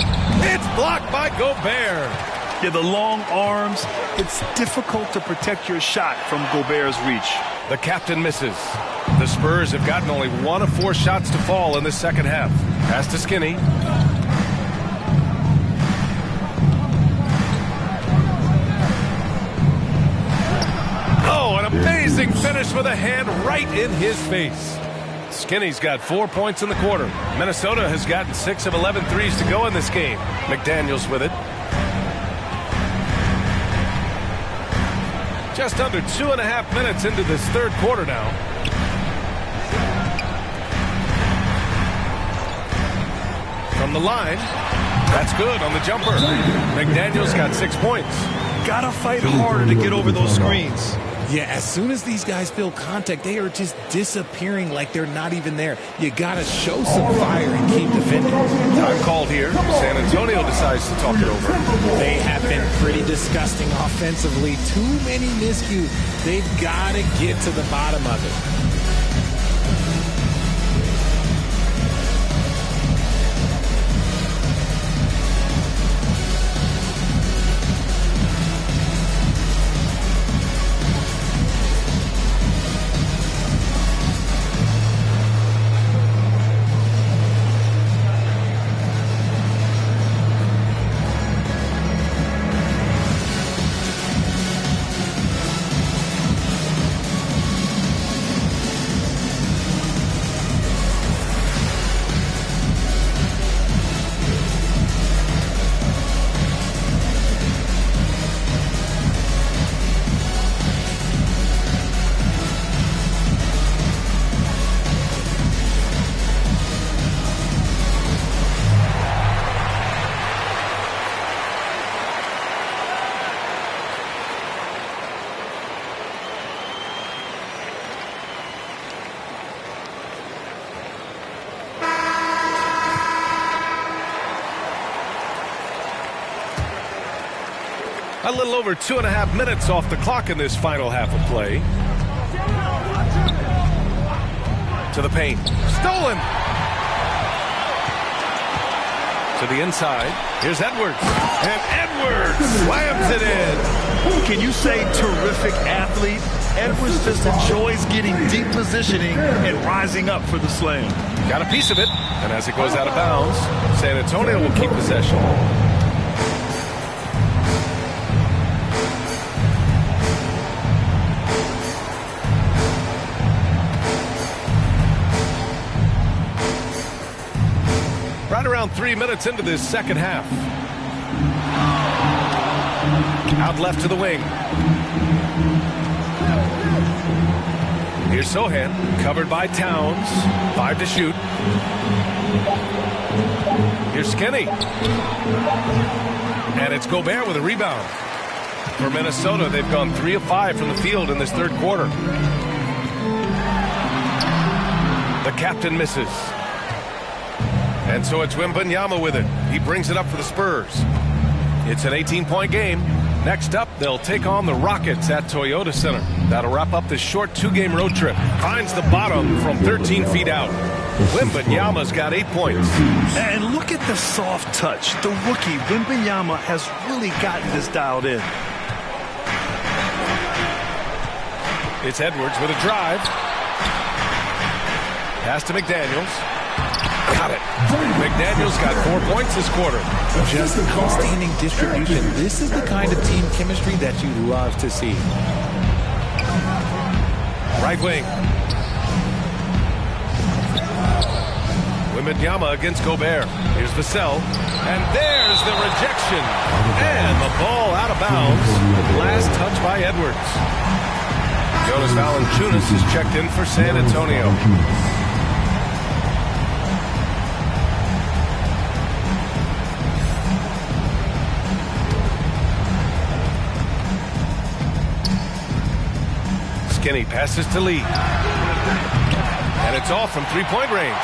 It's blocked by Gobert. Yeah, the long arms. It's difficult to protect your shot from Gobert's reach. The captain misses. The Spurs have gotten only 1 of 4 shots to fall in the second half. Pass to Skinny. Oh, an amazing finish with a hand right in his face. Skinny's got 4 points in the quarter. Minnesota has gotten 6 of 11 threes to go in this game. McDaniels with it. Just under 2.5 minutes into this third quarter now. From the line. That's good on the jumper. McDaniels got 6 points. Gotta fight harder to get over those screens. Yeah, as soon as these guys feel contact, they are just disappearing like they're not even there. You got to show some fire and keep defending. Time called here. San Antonio decides to talk it over. They have been pretty disgusting offensively. Too many miscues. They've got to get to the bottom of it. A little over 2.5 minutes off the clock in this final half of play. To the paint. Stolen. To the inside. Here's Edwards. And Edwards slams it in. Can you say terrific athlete? Edwards just enjoys getting deep positioning and rising up for the slam. Got a piece of it. And as it goes out of bounds, San Antonio will keep possession. Right around 3 minutes into this second half. Out left to the wing. Here's Sohan, covered by Towns. 5 to shoot. Here's Skinny. And it's Gobert with a rebound. For Minnesota, they've gone 3 of 5 from the field in this third quarter. The captain misses. And so it's Wembanyama with it. He brings it up for the Spurs. It's an 18-point game. Next up, they'll take on the Rockets at Toyota Center. That'll wrap up this short 2-game road trip. Finds the bottom from 13 feet out. Wembanyama's got 8 points. And look at the soft touch. The rookie, Wembanyama, has really gotten this dialed in. It's Edwards with a drive. Pass to McDaniels. Got it. McDaniels got 4 points this quarter. Just outstanding distribution. This is the kind of team chemistry that you love to see. Right wing. Wembanyama against Gobert. Here's Vassell. And there's the rejection. And the ball out of bounds. Last touch by Edwards. Jonas Valanciunas is checked in for San Antonio. Skinny passes to Lee. And it's off from three-point range.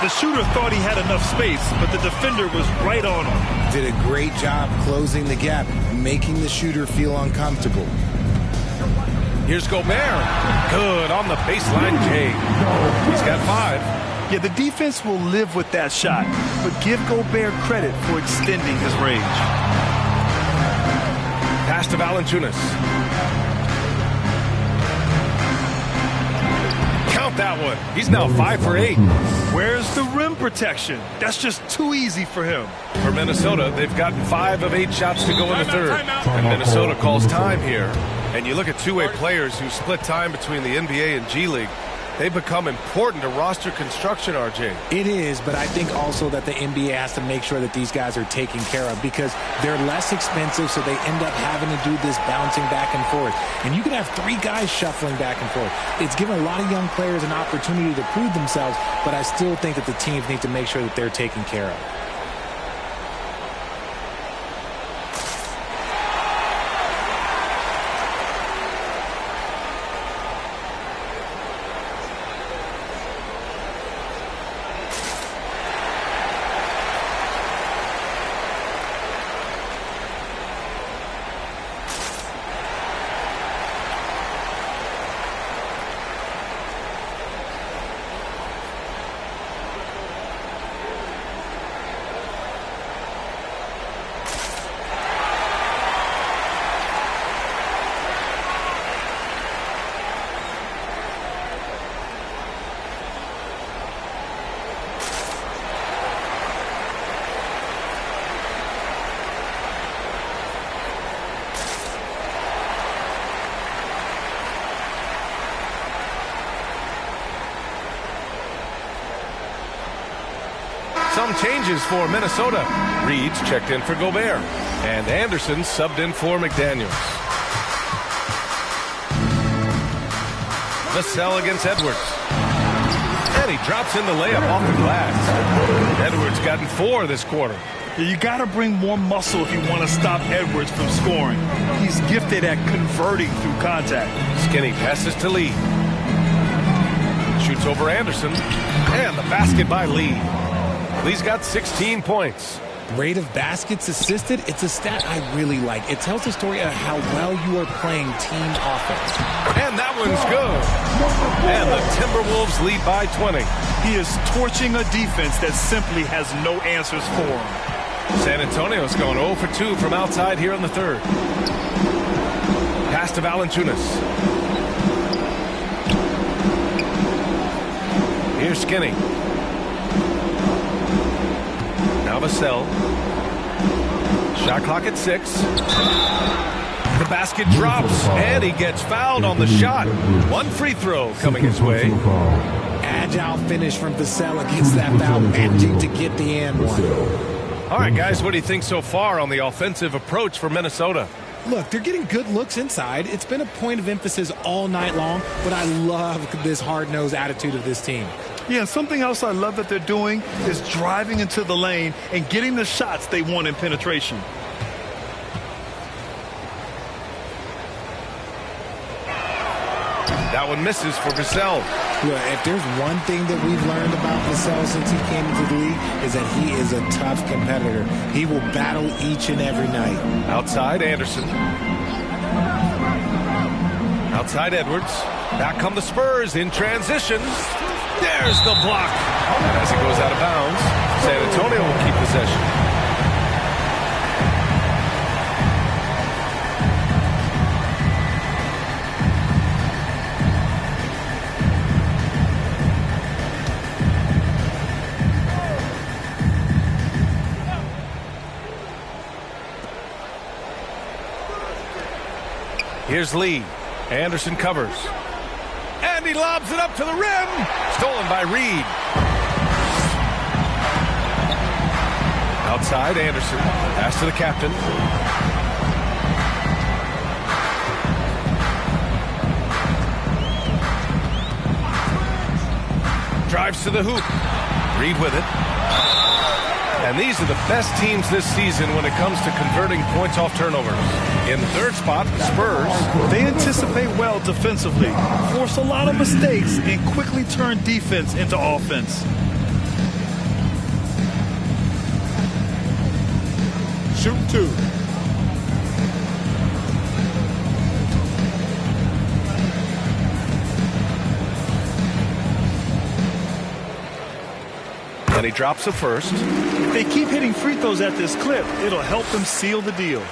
The shooter thought he had enough space, but the defender was right on him. Did a great job closing the gap, making the shooter feel uncomfortable. Here's Gobert. Good on the baseline, Jay. He's got 5. Yeah, the defense will live with that shot, but give Gobert credit for extending his range. Pass to Valanciunas. Count that one. He's now 5 for 8. Where's the rim protection? That's just too easy for him. For Minnesota, they've gotten 5 of 8 shots to go in the third. And Minnesota calls time here. And you look at two-way players who split time between the NBA and G League. They become important to roster construction, RJ. It is, but I think also that the NBA has to make sure that these guys are taken care of because they're less expensive, so they end up having to do this bouncing back and forth. And you can have 3 guys shuffling back and forth. It's given a lot of young players an opportunity to prove themselves, but I still think that the teams need to make sure that they're taken care of. Some changes for Minnesota. Reed's checked in for Gobert. And Anderson subbed in for McDaniels. Vassell against Edwards. And he drops in the layup off the glass. Edwards gotten 4 this quarter. You got to bring more muscle if you want to stop Edwards from scoring. He's gifted at converting through contact. Skinny passes to Lee. Shoots over Anderson. And the basket by Lee. Lee's got 16 points. Rate of baskets assisted, it's a stat I really like. It tells the story of how well you are playing team offense. And that one's good. And the Timberwolves lead by 20. He is torching a defense that simply has no answers for him. San Antonio's going 0 for 2 from outside here in the third. Pass to Valanciunas. Here's Skinny. Now Vassell. Shot clock at 6. The basket drops, and he gets fouled on the shot. 1 free throw coming his way. Agile finish from Vassell against that foul, managing to get the and one. All right, guys, what do you think so far on the offensive approach for Minnesota? Look, they're getting good looks inside. It's been a point of emphasis all night long, but I love this hard-nosed attitude of this team. Yeah, and something else I love that they're doing is driving into the lane and getting the shots they want in penetration. That one misses for Vassell. Look, if there's one thing that we've learned about Vassell since he came into the league is that he is a tough competitor. He will battle each and every night. Outside, Anderson. Outside, Edwards. Back come the Spurs in transition. There's the block. And as it goes out of bounds, San Antonio will keep possession. Here's Lee. Anderson covers. And he lobs it up to the rim. Stolen by Reed. Outside, Anderson. Pass to the captain. Drives to the hoop. Reed with it. And these are the best teams this season when it comes to converting points off turnovers. In the third spot, the Spurs. They anticipate well defensively, force a lot of mistakes, and quickly turn defense into offense. Shoot 2. And he drops the first. If they keep hitting free throws at this clip, it'll help them seal the deal.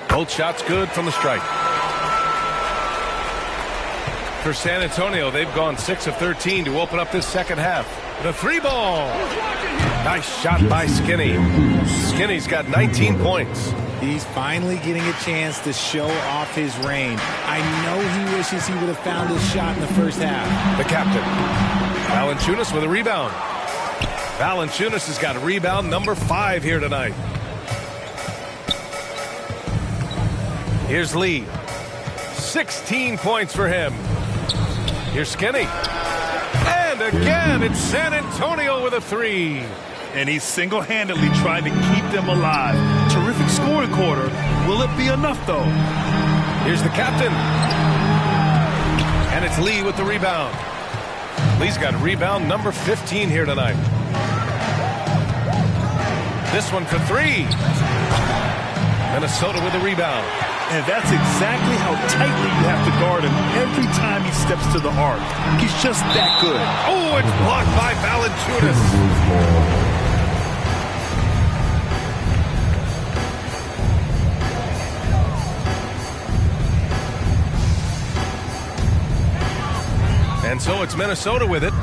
Both shots good from the strike. For San Antonio, they've gone 6 of 13 to open up this second half. The 3-ball. Nice shot by Skinny. Skinny's got 19 points. He's finally getting a chance to show off his range. I know he wishes he would have found his shot in the first half. The captain. Valanciunas with a rebound. Valanciunas has got a rebound number 5 here tonight. Here's Lee. 16 points for him. Here's Skinny. And again, it's San Antonio with a 3. And he's single-handedly trying to keep them alive. Terrific scoring quarter. Will it be enough, though? Here's the captain. And it's Lee with the rebound. Lee's got rebound number 15 here tonight. This one for 3. Minnesota with the rebound. And that's exactly how tightly you have to guard him every time he steps to the arc. He's just that good. Oh, it's blocked by Valanciunas. And so it's Minnesota with it.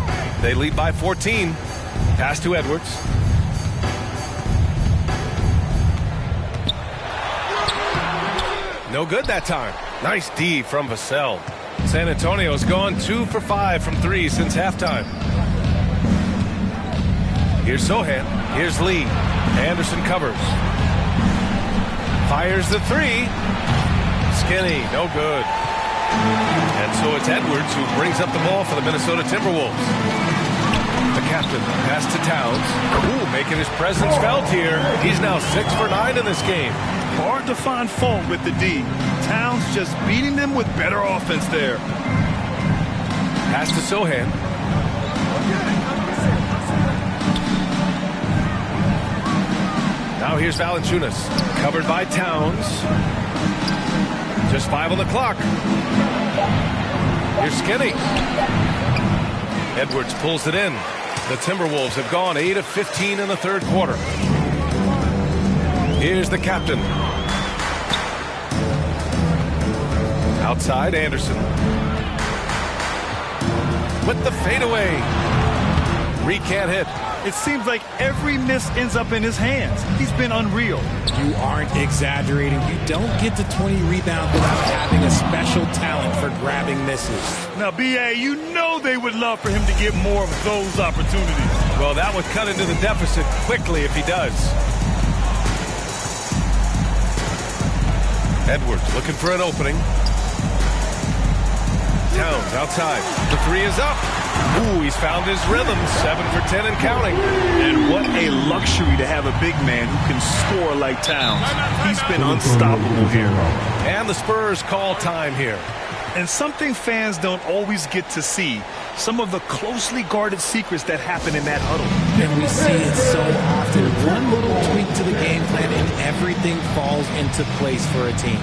They lead by 14. Pass to Edwards. No good that time. Nice D from Vassell. San Antonio's gone 2 for 5 from 3 since halftime. Here's Sohan. Here's Lee. Anderson covers. Fires the 3. Skinny, no good. And so it's Edwards who brings up the ball for the Minnesota Timberwolves. The captain, pass to Towns. Ooh, making his presence felt here. He's now 6 for 9 in this game. Hard to find fault with the D. Towns just beating them with better offense there. Pass to Sohan. Now here's Valanciunas. Covered by Towns. Just 5 on the clock. Here's Skinny. Edwards pulls it in. The Timberwolves have gone 8 of 15 in the third quarter. Here's the captain. Outside, Anderson. With the fadeaway. Reed can't hit. It seems like every miss ends up in his hands. He's been unreal. You aren't exaggerating. You don't get to 20 rebounds without having a special talent for grabbing misses. Now, B.A., you know they would love for him to get more of those opportunities. Well, that would cut into the deficit quickly if he does. Edwards looking for an opening. Towns outside. The 3 is up. Ooh, he's found his rhythm. 7 for 10 and counting. And what a luxury to have a big man who can score like Towns. He's been unstoppable here. And the Spurs call time here. And something fans don't always get to see. Some of the closely guarded secrets that happen in that huddle. And we see it so often. One little tweak to the game plan and everything falls into place for a team.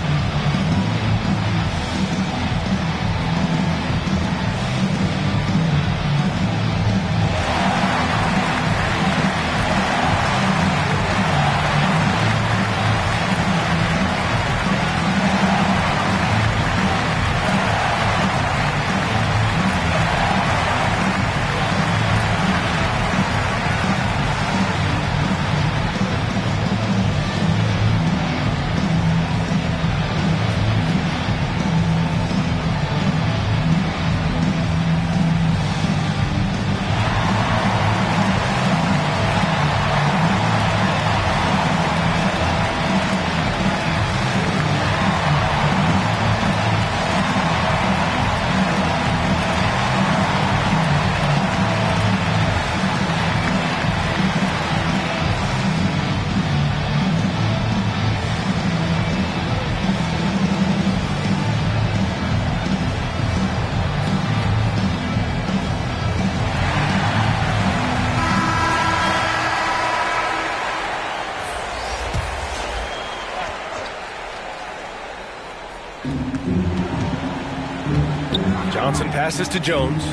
Johnson passes to Jones.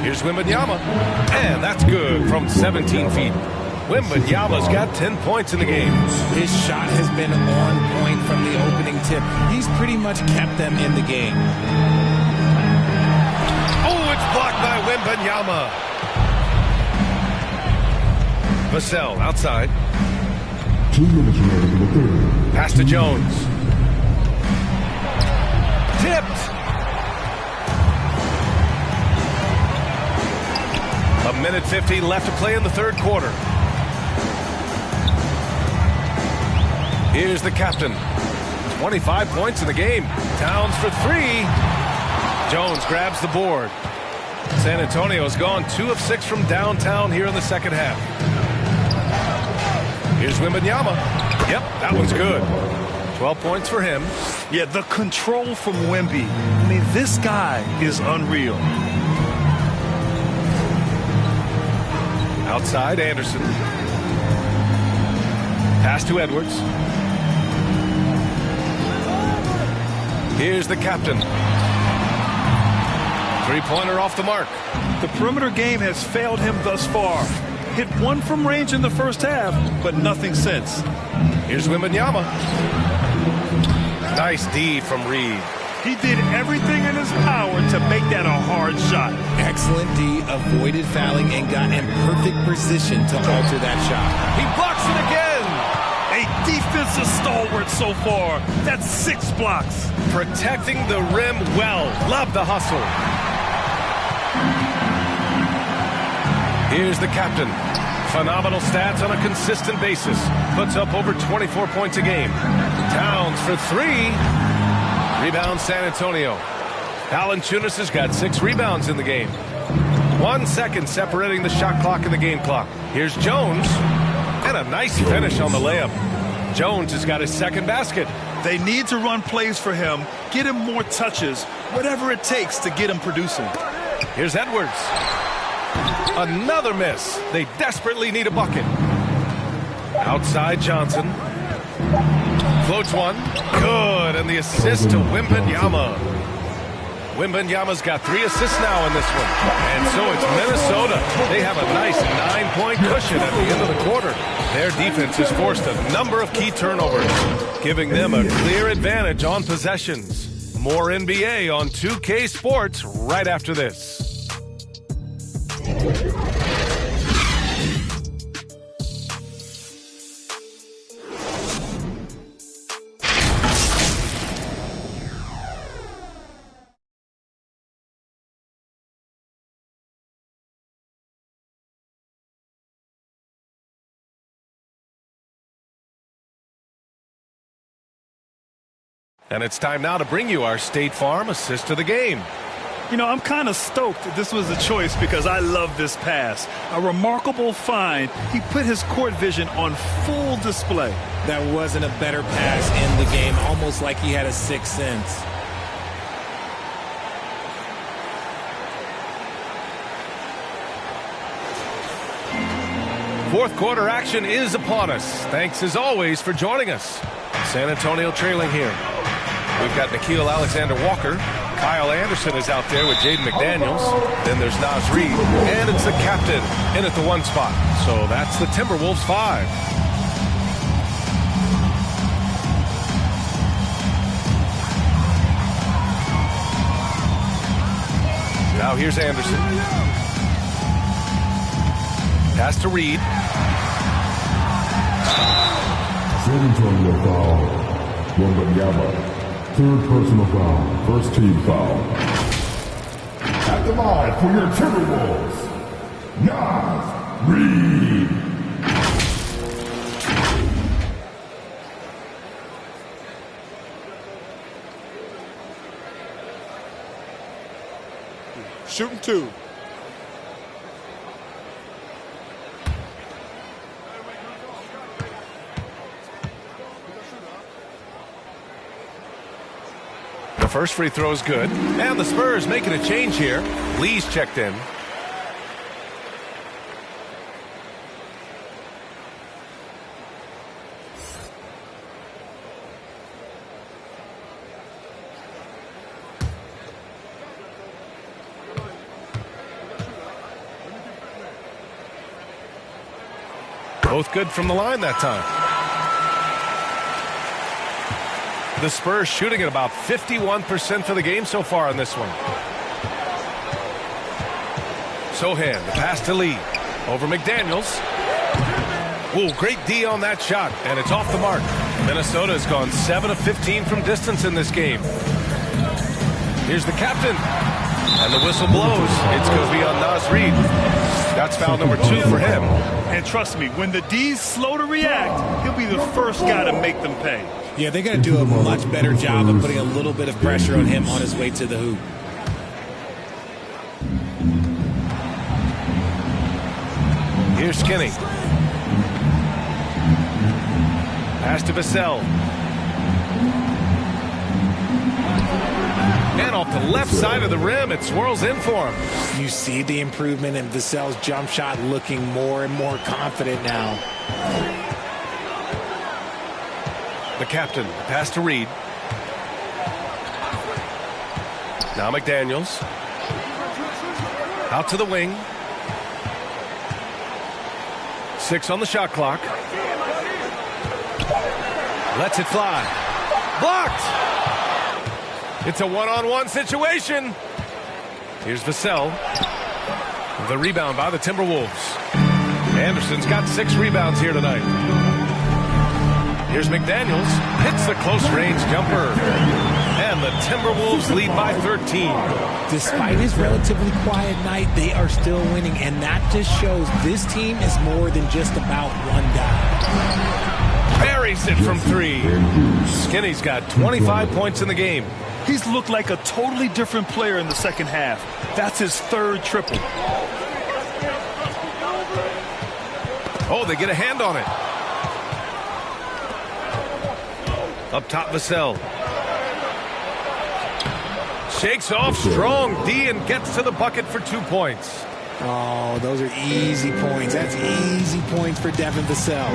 Here's Wembanyama. And that's good from 17 feet. Wembanyama's got 10 points in the game. His shot has been on point from the opening tip. He's pretty much kept them in the game. Oh, it's blocked by Wembanyama. Vassell outside. 2 minutes remaining in the third. Pass to Jones. Tipped. A minute 15 left to play in the third quarter. Here's the captain. 25 points in the game. Towns for 3. Jones grabs the board. San Antonio's gone 2 of 6 from downtown here in the second half. Here's Wembanyama. Yep, that one's good. 12 points for him. Yeah, the control from Wemby. I mean, this guy is unreal. Outside, Anderson. Pass to Edwards. Here's the captain. Three-pointer off the mark. The perimeter game has failed him thus far. Hit 1 from range in the first half, but nothing since. Here's Wembanyama. Nice D from Reed. He did everything in his power to make that a hard shot. Excellent D, avoided fouling and got in perfect position to alter that shot. He blocks it again. A defensive stalwart so far. That's 6 blocks. Protecting the rim well. Love the hustle. Here's the captain. Phenomenal stats on a consistent basis. Puts up over 24 points a game. Towns for 3. Rebound San Antonio. Valanciunas has got 6 rebounds in the game. 1 second separating the shot clock and the game clock. Here's Jones. And a nice finish on the layup. Jones has got his second basket. They need to run plays for him, get him more touches, whatever it takes to get him producing. Here's Edwards. Another miss. They desperately need a bucket. Outside Johnson. Floats one. Good. And the assist to Wembanyama. Wembanyama's got 3 assists now in this one. And so it's Minnesota. They have a nice 9-point cushion at the end of the quarter. Their defense has forced a number of key turnovers, giving them a clear advantage on possessions. More NBA on 2K Sports right after this. And it's time now to bring you our State Farm assist of the game. You know, I'm kind of stoked that this was a choice because I love this pass. A remarkable find. He put his court vision on full display. That wasn't a better pass in the game, almost like he had a 6th sense. Fourth quarter action is upon us. Thanks as always for joining us. San Antonio trailing here. We've got Nickeil Alexander-Walker. Kyle Anderson is out there with Jaden McDaniels. Then there's Naz Reid. And it's the captain in at the 1 spot. So that's the Timberwolves 5. Now here's Anderson. Pass to Reid. San Antonio foul. Wembanyama. 3rd personal foul. 1st team foul. At the line for your Timberwolves, Naz Reid. Shooting 2. The first free throw is good. And the Spurs making a change here. Lee's checked in. Both good from the line that time. The Spurs shooting at about 51% for the game so far in this one. Sohan, the pass to Lee. Over McDaniels. Ooh, great D on that shot, and it's off the mark. Minnesota has gone 7 of 15 from distance in this game. Here's the captain. And the whistle blows. It's going to be on Naz Reid. That's foul number 2 for him. And trust me, when the D's slow to react, he'll be the first guy to make them pay. Yeah, they're going to do a much better job of putting a little bit of pressure on him on his way to the hoop. Here's Skinny. Pass to Vassell. And off the left side of the rim, it swirls in for him. You see the improvement in Vassell's jump shot, looking more and more confident now. The captain, pass to Reid. Now McDaniels. Out to the wing. 6 on the shot clock. Lets it fly. Blocked! It's a one-on-one situation. Here's Vassell. The rebound by the Timberwolves. Anderson's got 6 rebounds here tonight. Here's McDaniels. Hits the close-range jumper. And the Timberwolves lead by 13. Despite his relatively quiet night, they are still winning, and that just shows this team is more than just about one guy. Buries it from 3. Skinny's got 25 points in the game. He's looked like a totally different player in the second half. That's his 3rd triple. Oh, they get a hand on it. Up top, Vassell. Shakes off strong D and gets to the bucket for 2 points. Oh, those are easy points. That's easy points for Devin Vassell.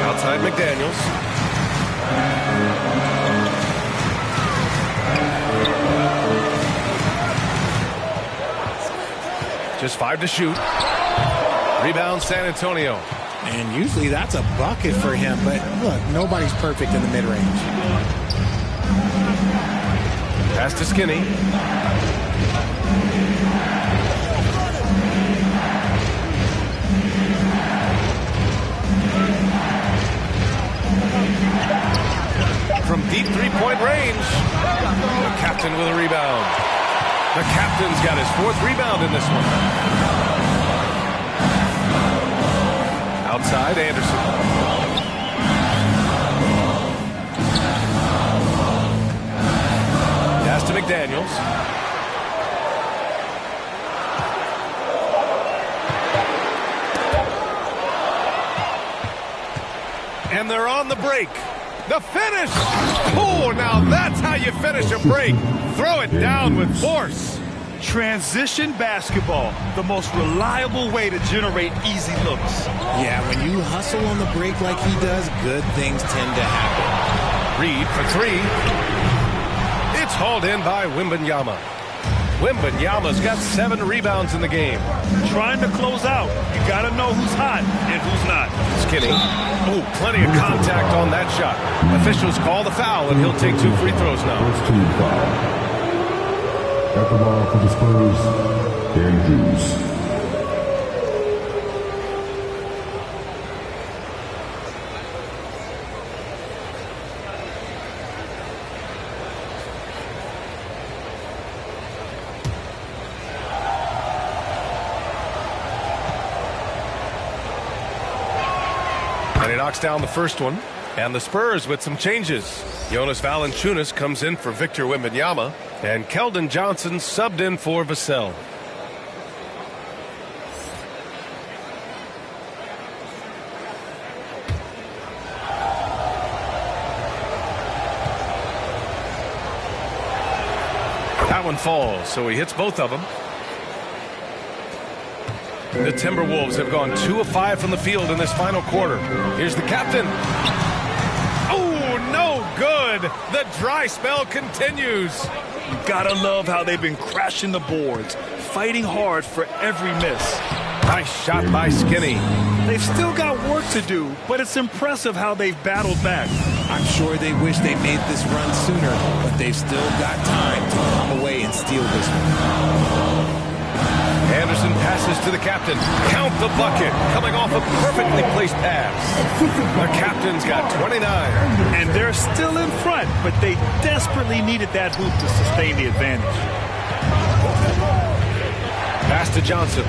Outside McDaniels. Just 5 to shoot. Rebound San Antonio. And usually that's a bucket for him, but look, nobody's perfect in the mid-range. Pass to Skinny. From deep three-point range. The captain with a rebound. The captain's got his 4th rebound in this one. Outside, Anderson. Pass to McDaniels. And they're on the break. The finish! Oh, now that's how you finish a break. Throw it down with force. Transition basketball, the most reliable way to generate easy looks. Yeah, when you hustle on the break like he does, good things tend to happen. Reid for 3. It's hauled in by Wembanyama. Wembanyama's got 7 rebounds in the game. Trying to close out. You got to know who's hot and who's not. Skinny. Oh, plenty of contact on that shot. Officials call the foul, and he'll take 2 free throws now. First team foul. At the ball for the Spurs, Andrews. And he knocks down the first one. And the Spurs with some changes. Jonas Valanciunas comes in for Victor Wembanyama. And Keldon Johnson subbed in for Vassell. That one falls, so he hits both of them. The Timberwolves have gone 2 of 5 from the field in this final quarter. Here's the captain. Oh, no good. The dry spell continues. You gotta love how they've been crashing the boards, fighting hard for every miss. Nice shot by Skinny. They've still got work to do, but it's impressive how they've battled back. I'm sure they wish they made this run sooner, but they've still got time to come away and steal this one. Anderson passes to the captain. Count the bucket. Coming off a perfectly placed pass. The captain's got 29. And they're still in front, but they desperately needed that hoop to sustain the advantage. Pass to Johnson.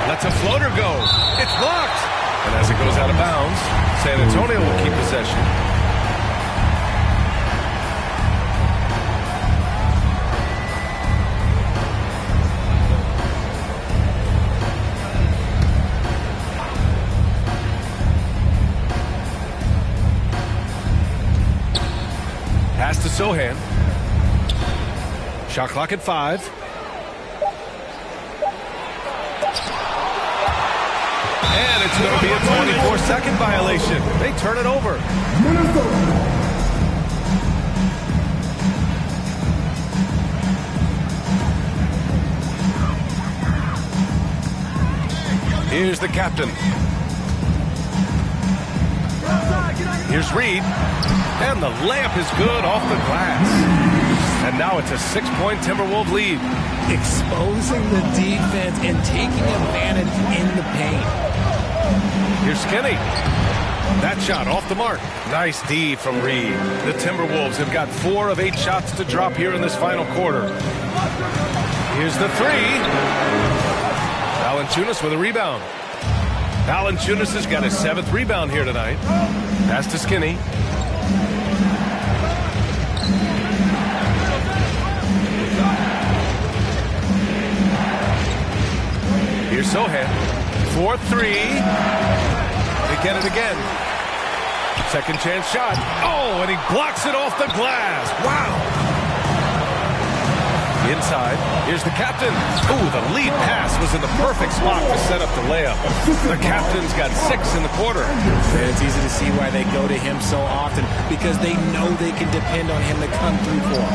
Lets a floater go. It's blocked. And as it goes out of bounds, San Antonio will keep possession. Pass to Sohan. Shot clock at 5. And it's going to be a 24-second violation. They turn it over. Here's the captain. Here's Reed. And the layup is good off the glass. And now it's a 6-point Timberwolves lead. Exposing the defense and taking advantage in the paint. Here's Skinny. That shot off the mark. Nice D from Reed. The Timberwolves have got 4 of 8 shots to drop here in this final quarter. Here's the 3. Valanciunas with a rebound. Valanciunas has got his 7th rebound here tonight. Pass to Skinny. Here's Sohan. 4-3. They get it again. Second chance shot. Oh, and he blocks it off the glass. Wow. Inside. Here's the captain. Ooh, the lead pass was in the perfect spot to set up the layup. The captain's got 6 in the quarter. And it's easy to see why they go to him so often, because they know they can depend on him to come through for them.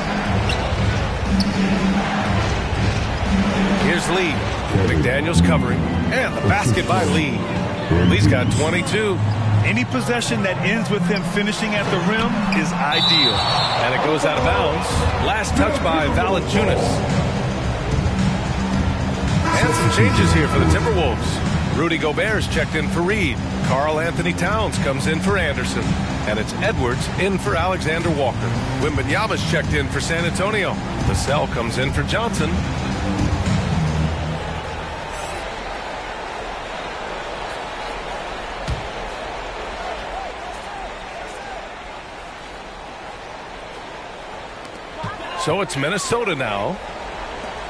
Here's Lee. McDaniels covering. And the basket by Lee. Lee's got 22. Any possession that ends with him finishing at the rim is ideal. And it goes out of bounds. Last touch by Valanciunas. And some changes here for the Timberwolves. Rudy Gobert's checked in for Reed. Karl Anthony Towns comes in for Anderson. And it's Edwards in for Alexander Walker. Wembanyama's checked in for San Antonio. Vassell comes in for Johnson. So it's Minnesota now.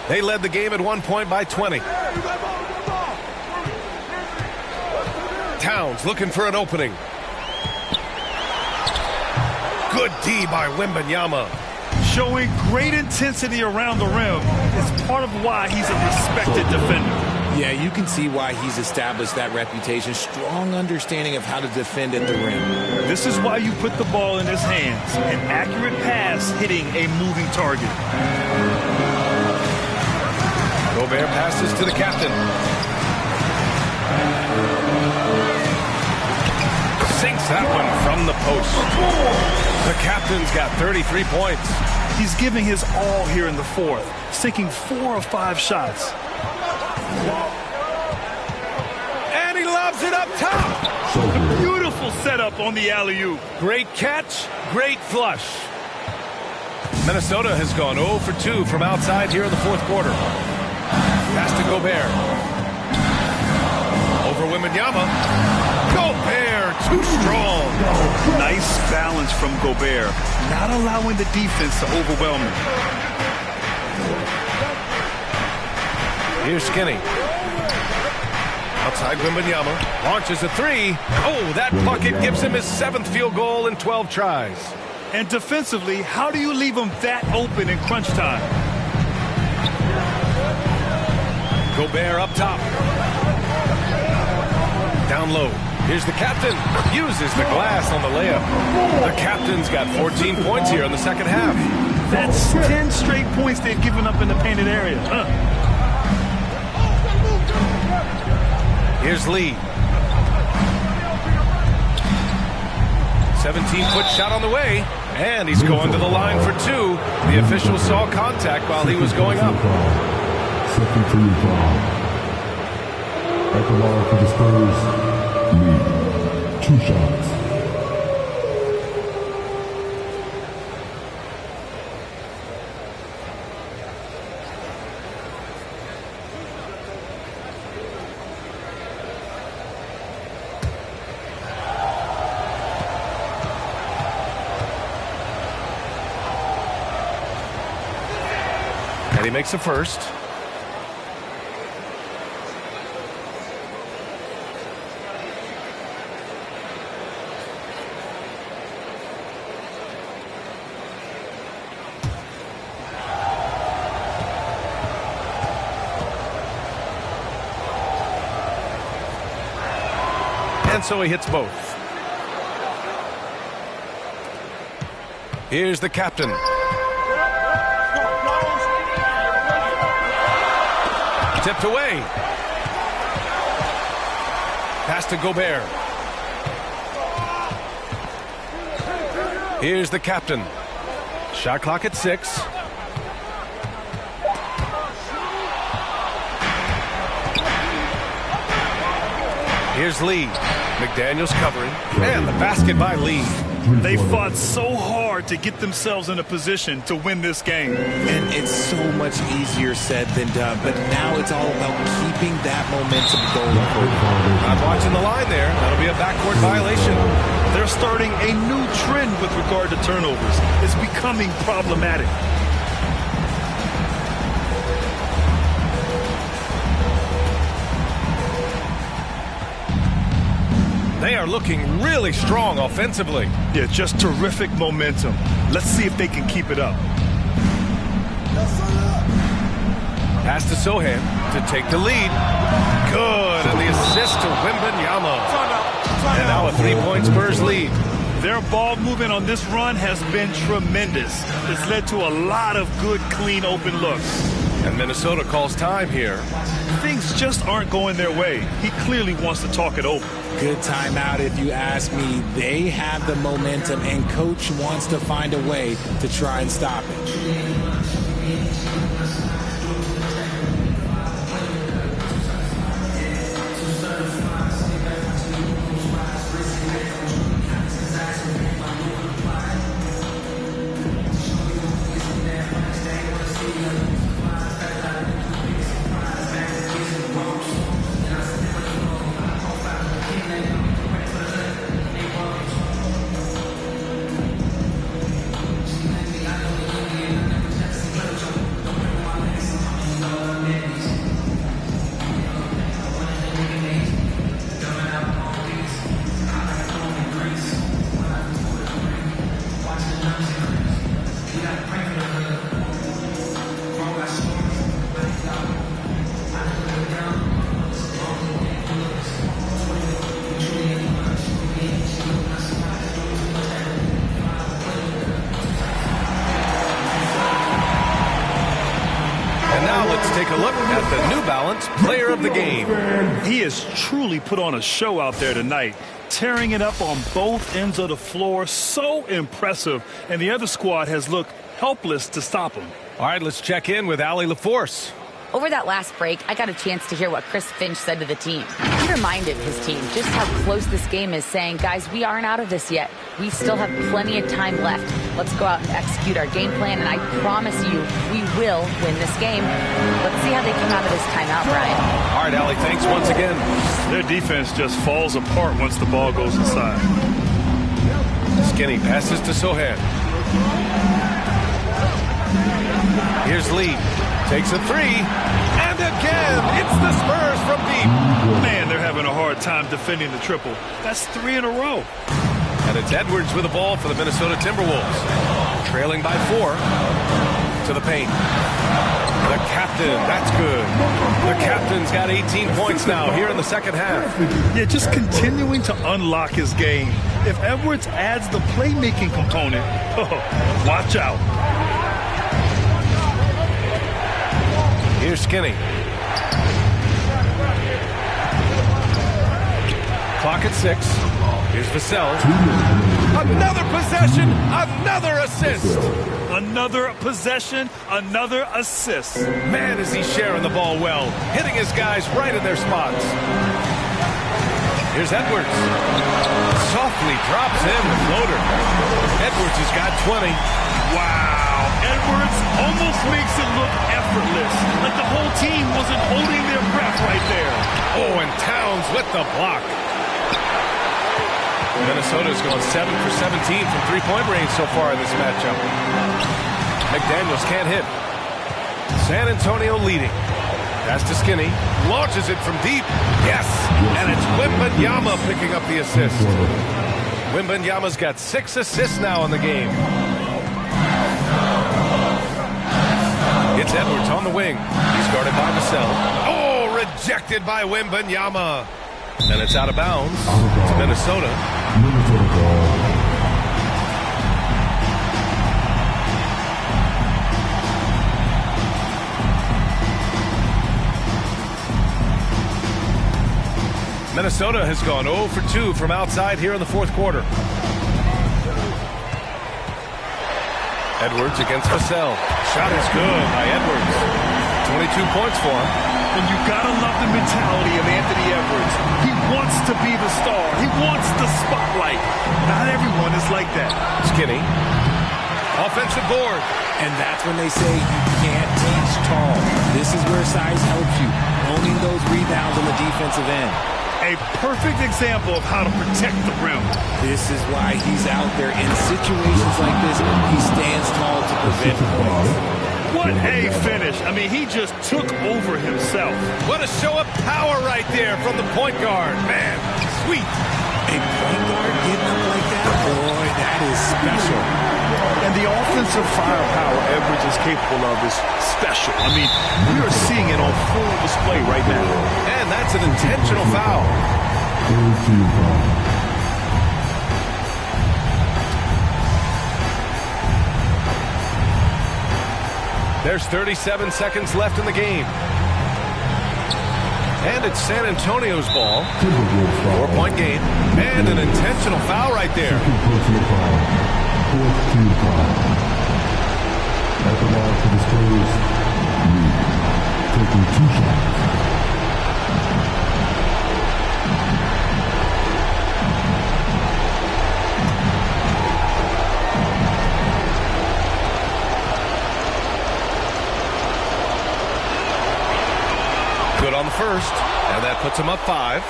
They led the game at 1 point by 20. Towns looking for an opening. Good D by Wembanyama. Showing great intensity around the rim is part of why he's a respected defender. Yeah, you can see why he's established that reputation. Strong understanding of how to defend at the rim. This is why you put the ball in his hands. An accurate pass hitting a moving target. Gobert passes to the captain. Sinks that one from the post. The captain's got 33 points. He's giving his all here in the fourth, sinking 4 of 5 shots. And he lobs it up top. A beautiful setup on the alley-oop. Great catch, great flush. Minnesota has gone 0 for 2 from outside here in the fourth quarter. Pass to Gobert. Over Wembanyama. Gobert, too strong. Nice balance from Gobert, not allowing the defense to overwhelm him. Here's Skinny. Outside Wembanyama. Launches a 3. Oh, that bucket gives him his 7th field goal in 12 tries. And defensively, how do you leave him that open in crunch time? Gobert up top. Down low. Here's the captain. Uses the glass on the layup. The captain's got 14 points here in the second half. That's 10 straight points they've given up in the painted area. Here's Lee. 17-foot shot on the way, and he's going to the line for two. The official saw contact while he was going up. Second free foul. At the line for the Spurs, Lee. 2 shots. And he makes a first. And so he hits both. Here's the captain. Tipped away. Pass to Gobert. Here's the captain. Shot clock at 6. Here's Lee. McDaniels covering. And the basket by Lee. They fought so hard to get themselves in a position to win this game. And it's so much easier said than done. But now it's all about keeping that momentum going. Not watching the line there. That'll be a backcourt violation. They're starting a new trend with regard to turnovers. It's becoming problematic. They are looking really strong offensively. Yeah, just terrific momentum. Let's see if they can keep it up. Pass to Sohan to take the lead. Good, and the assist to Wembanyama. And now a 3-point Spurs lead. Their ball movement on this run has been tremendous. It's led to a lot of good, clean, open looks. And Minnesota calls time here. Things just aren't going their way. He clearly wants to talk it over. Good timeout if you ask me. They have the momentum, and coach wants to find a way to try and stop it. Take a look at the New Balance player of the game. He has truly put on a show out there tonight, tearing it up on both ends of the floor. So impressive, and the other squad has looked helpless to stop him. All right, let's check in with Allie LaForce. Over that last break, I got a chance to hear what Chris Finch said to the team. He reminded his team just how close this game is, saying, guys, we aren't out of this yet. We still have plenty of time left. Let's go out and execute our game plan, and I promise you, we will win this game. Let's see how they come out of this timeout, Brian. All right, Allie, thanks once again. Their defense just falls apart once the ball goes inside. Skinny passes to Sohan. Here's Lee. Takes a 3, and again, it's the Spurs from deep. Man, they're having a hard time defending the triple. That's 3 in a row. And it's Edwards with the ball for the Minnesota Timberwolves. Trailing by 4 to the paint. The captain, that's good. The captain's got 18 points now here in the second half. Yeah, just continuing to unlock his game. If Edwards adds the playmaking component, watch out. Here's Skinny. clock at 6. Here's Vassell. Another possession, another assist. Another possession, another assist. Man, is he sharing the ball well, hitting his guys right in their spots. Here's Edwards. Softly drops in the floater. Edwards has got 20. Wow. Edwards almost makes it look effortless, like the whole team wasn't holding their breath right there. Oh, and Towns with the block. Minnesota's gone 7 for 17 from three-point range so far in this matchup. McDaniels can't hit. San Antonio leading. Pass to Skinny. Launches it from deep. Yes! And it's Wembanyama picking up the assist. Wembanyama's got 6 assists now in the game. It's Edwards on the wing. He's guarded by Vassell. Oh, rejected by Wembanyama. And it's out of bounds to Minnesota. Minnesota ball. Minnesota has gone 0 for 2 from outside here in the fourth quarter. Edwards against Vassell. Shot is good by Edwards. 22 points for him. And you gotta love the mentality of Anthony Edwards. He wants to be the star. He wants the spotlight. Not everyone is like that. Skinny. Offensive board. And that's when they say you can't teach tall. This is where size helps you. Owning those rebounds on the defensive end. A perfect example of how to protect the rim. This is why he's out there in situations like this. He stands tall to prevent points. What a finish. I mean, he just took over himself. What a show of power right there from the point guard. Man, sweet. A point guard getting up like that? Boy, that is special. And the offensive firepower Edwards is capable of is special. I mean, we are seeing it on full display right now. And that's an intentional foul. There's 37 seconds left in the game. And it's San Antonio's ball. 4-point game. And an intentional foul right there. Fourth team foul. At the line for the Spurs, taking 2 shots. Good on the first, and that puts him up 5.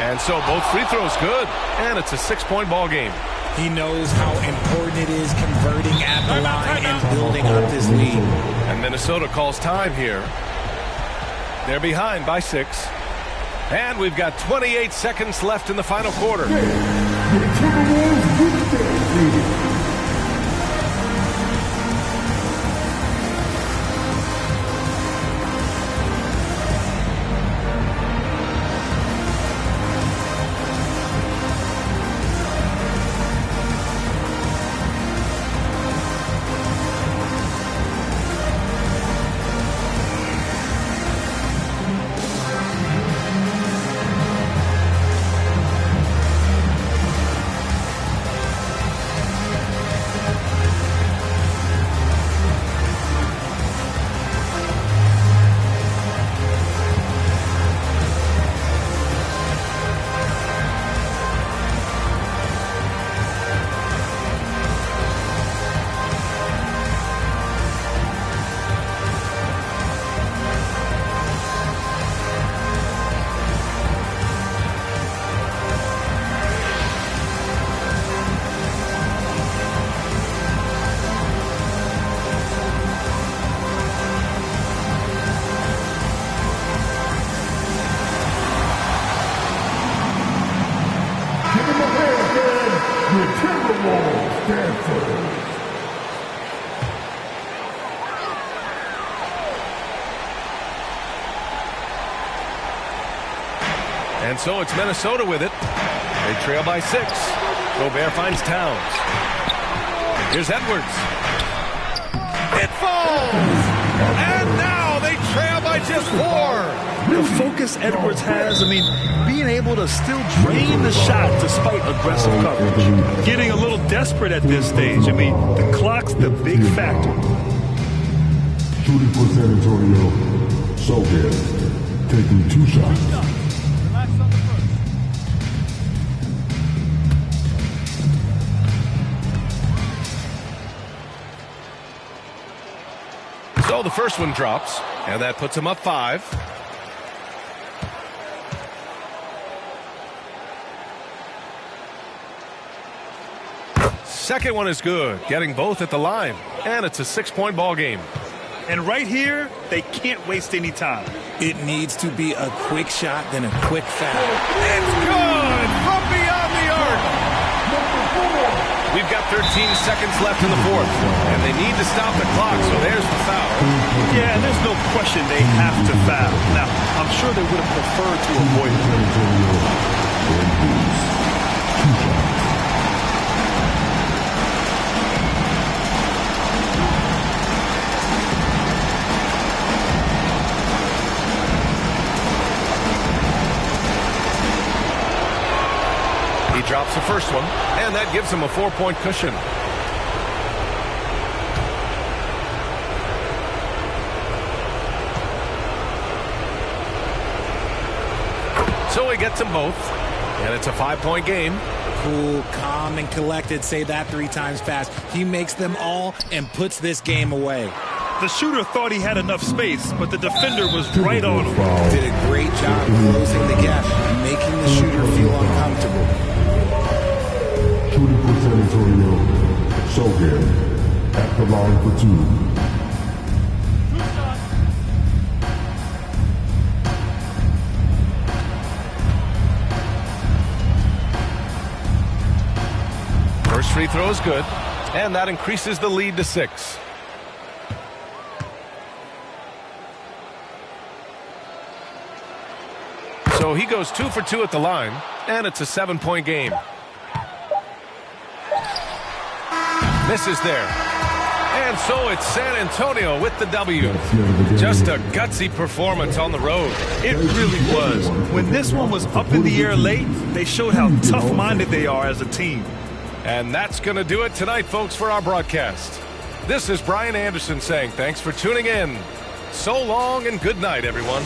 And so both free throws good, and it's a 6-point ball game. He knows how important it is converting at the line and building up this lead. And Minnesota calls time here. They're behind by 6. And we've got 28 seconds left in the final quarter. And so it's Minnesota with it. They trail by 6. Gobert finds Towns. Here's Edwards. It falls! And now they trail by just 4. The focus Edwards has, I mean, being able to still drain the shot despite aggressive coverage. Getting a little desperate at this stage. I mean, the clock's the big factor. Shooting for San Antonio, Sogin, taking 2 shots. So the first one drops, and that puts him up 5. Second one is good, getting both at the line, and it's a 6-point ball game. And right here, they can't waste any time. It needs to be a quick shot, then a quick foul. It's good from beyond the arc. We've got 13 seconds left in the fourth, and they need to stop the clock, so there's the foul. Yeah, and there's no question they have to foul. Now, I'm sure they would have preferred to avoid it. He drops the first one, and that gives him a 4-point cushion. So he gets them both, and it's a 5-point game. Cool, calm, and collected. Say that 3 times fast. He makes them all and puts this game away. The shooter thought he had enough space, but the defender was right on him. Did a great job closing the gap, making the shooter feel uncomfortable. Shooting for San Antonio, Sogin, at the line for 2. First free throw is good, and that increases the lead to 6. So he goes 2 for 2 at the line, and it's a 7-point game. Misses there. And so it's San Antonio with the W. Just a gutsy performance on the road. It really was. When this one was up in the air late, they showed how tough-minded they are as a team. And that's going to do it tonight, folks, for our broadcast. This is Brian Anderson saying thanks for tuning in. So long and good night, everyone.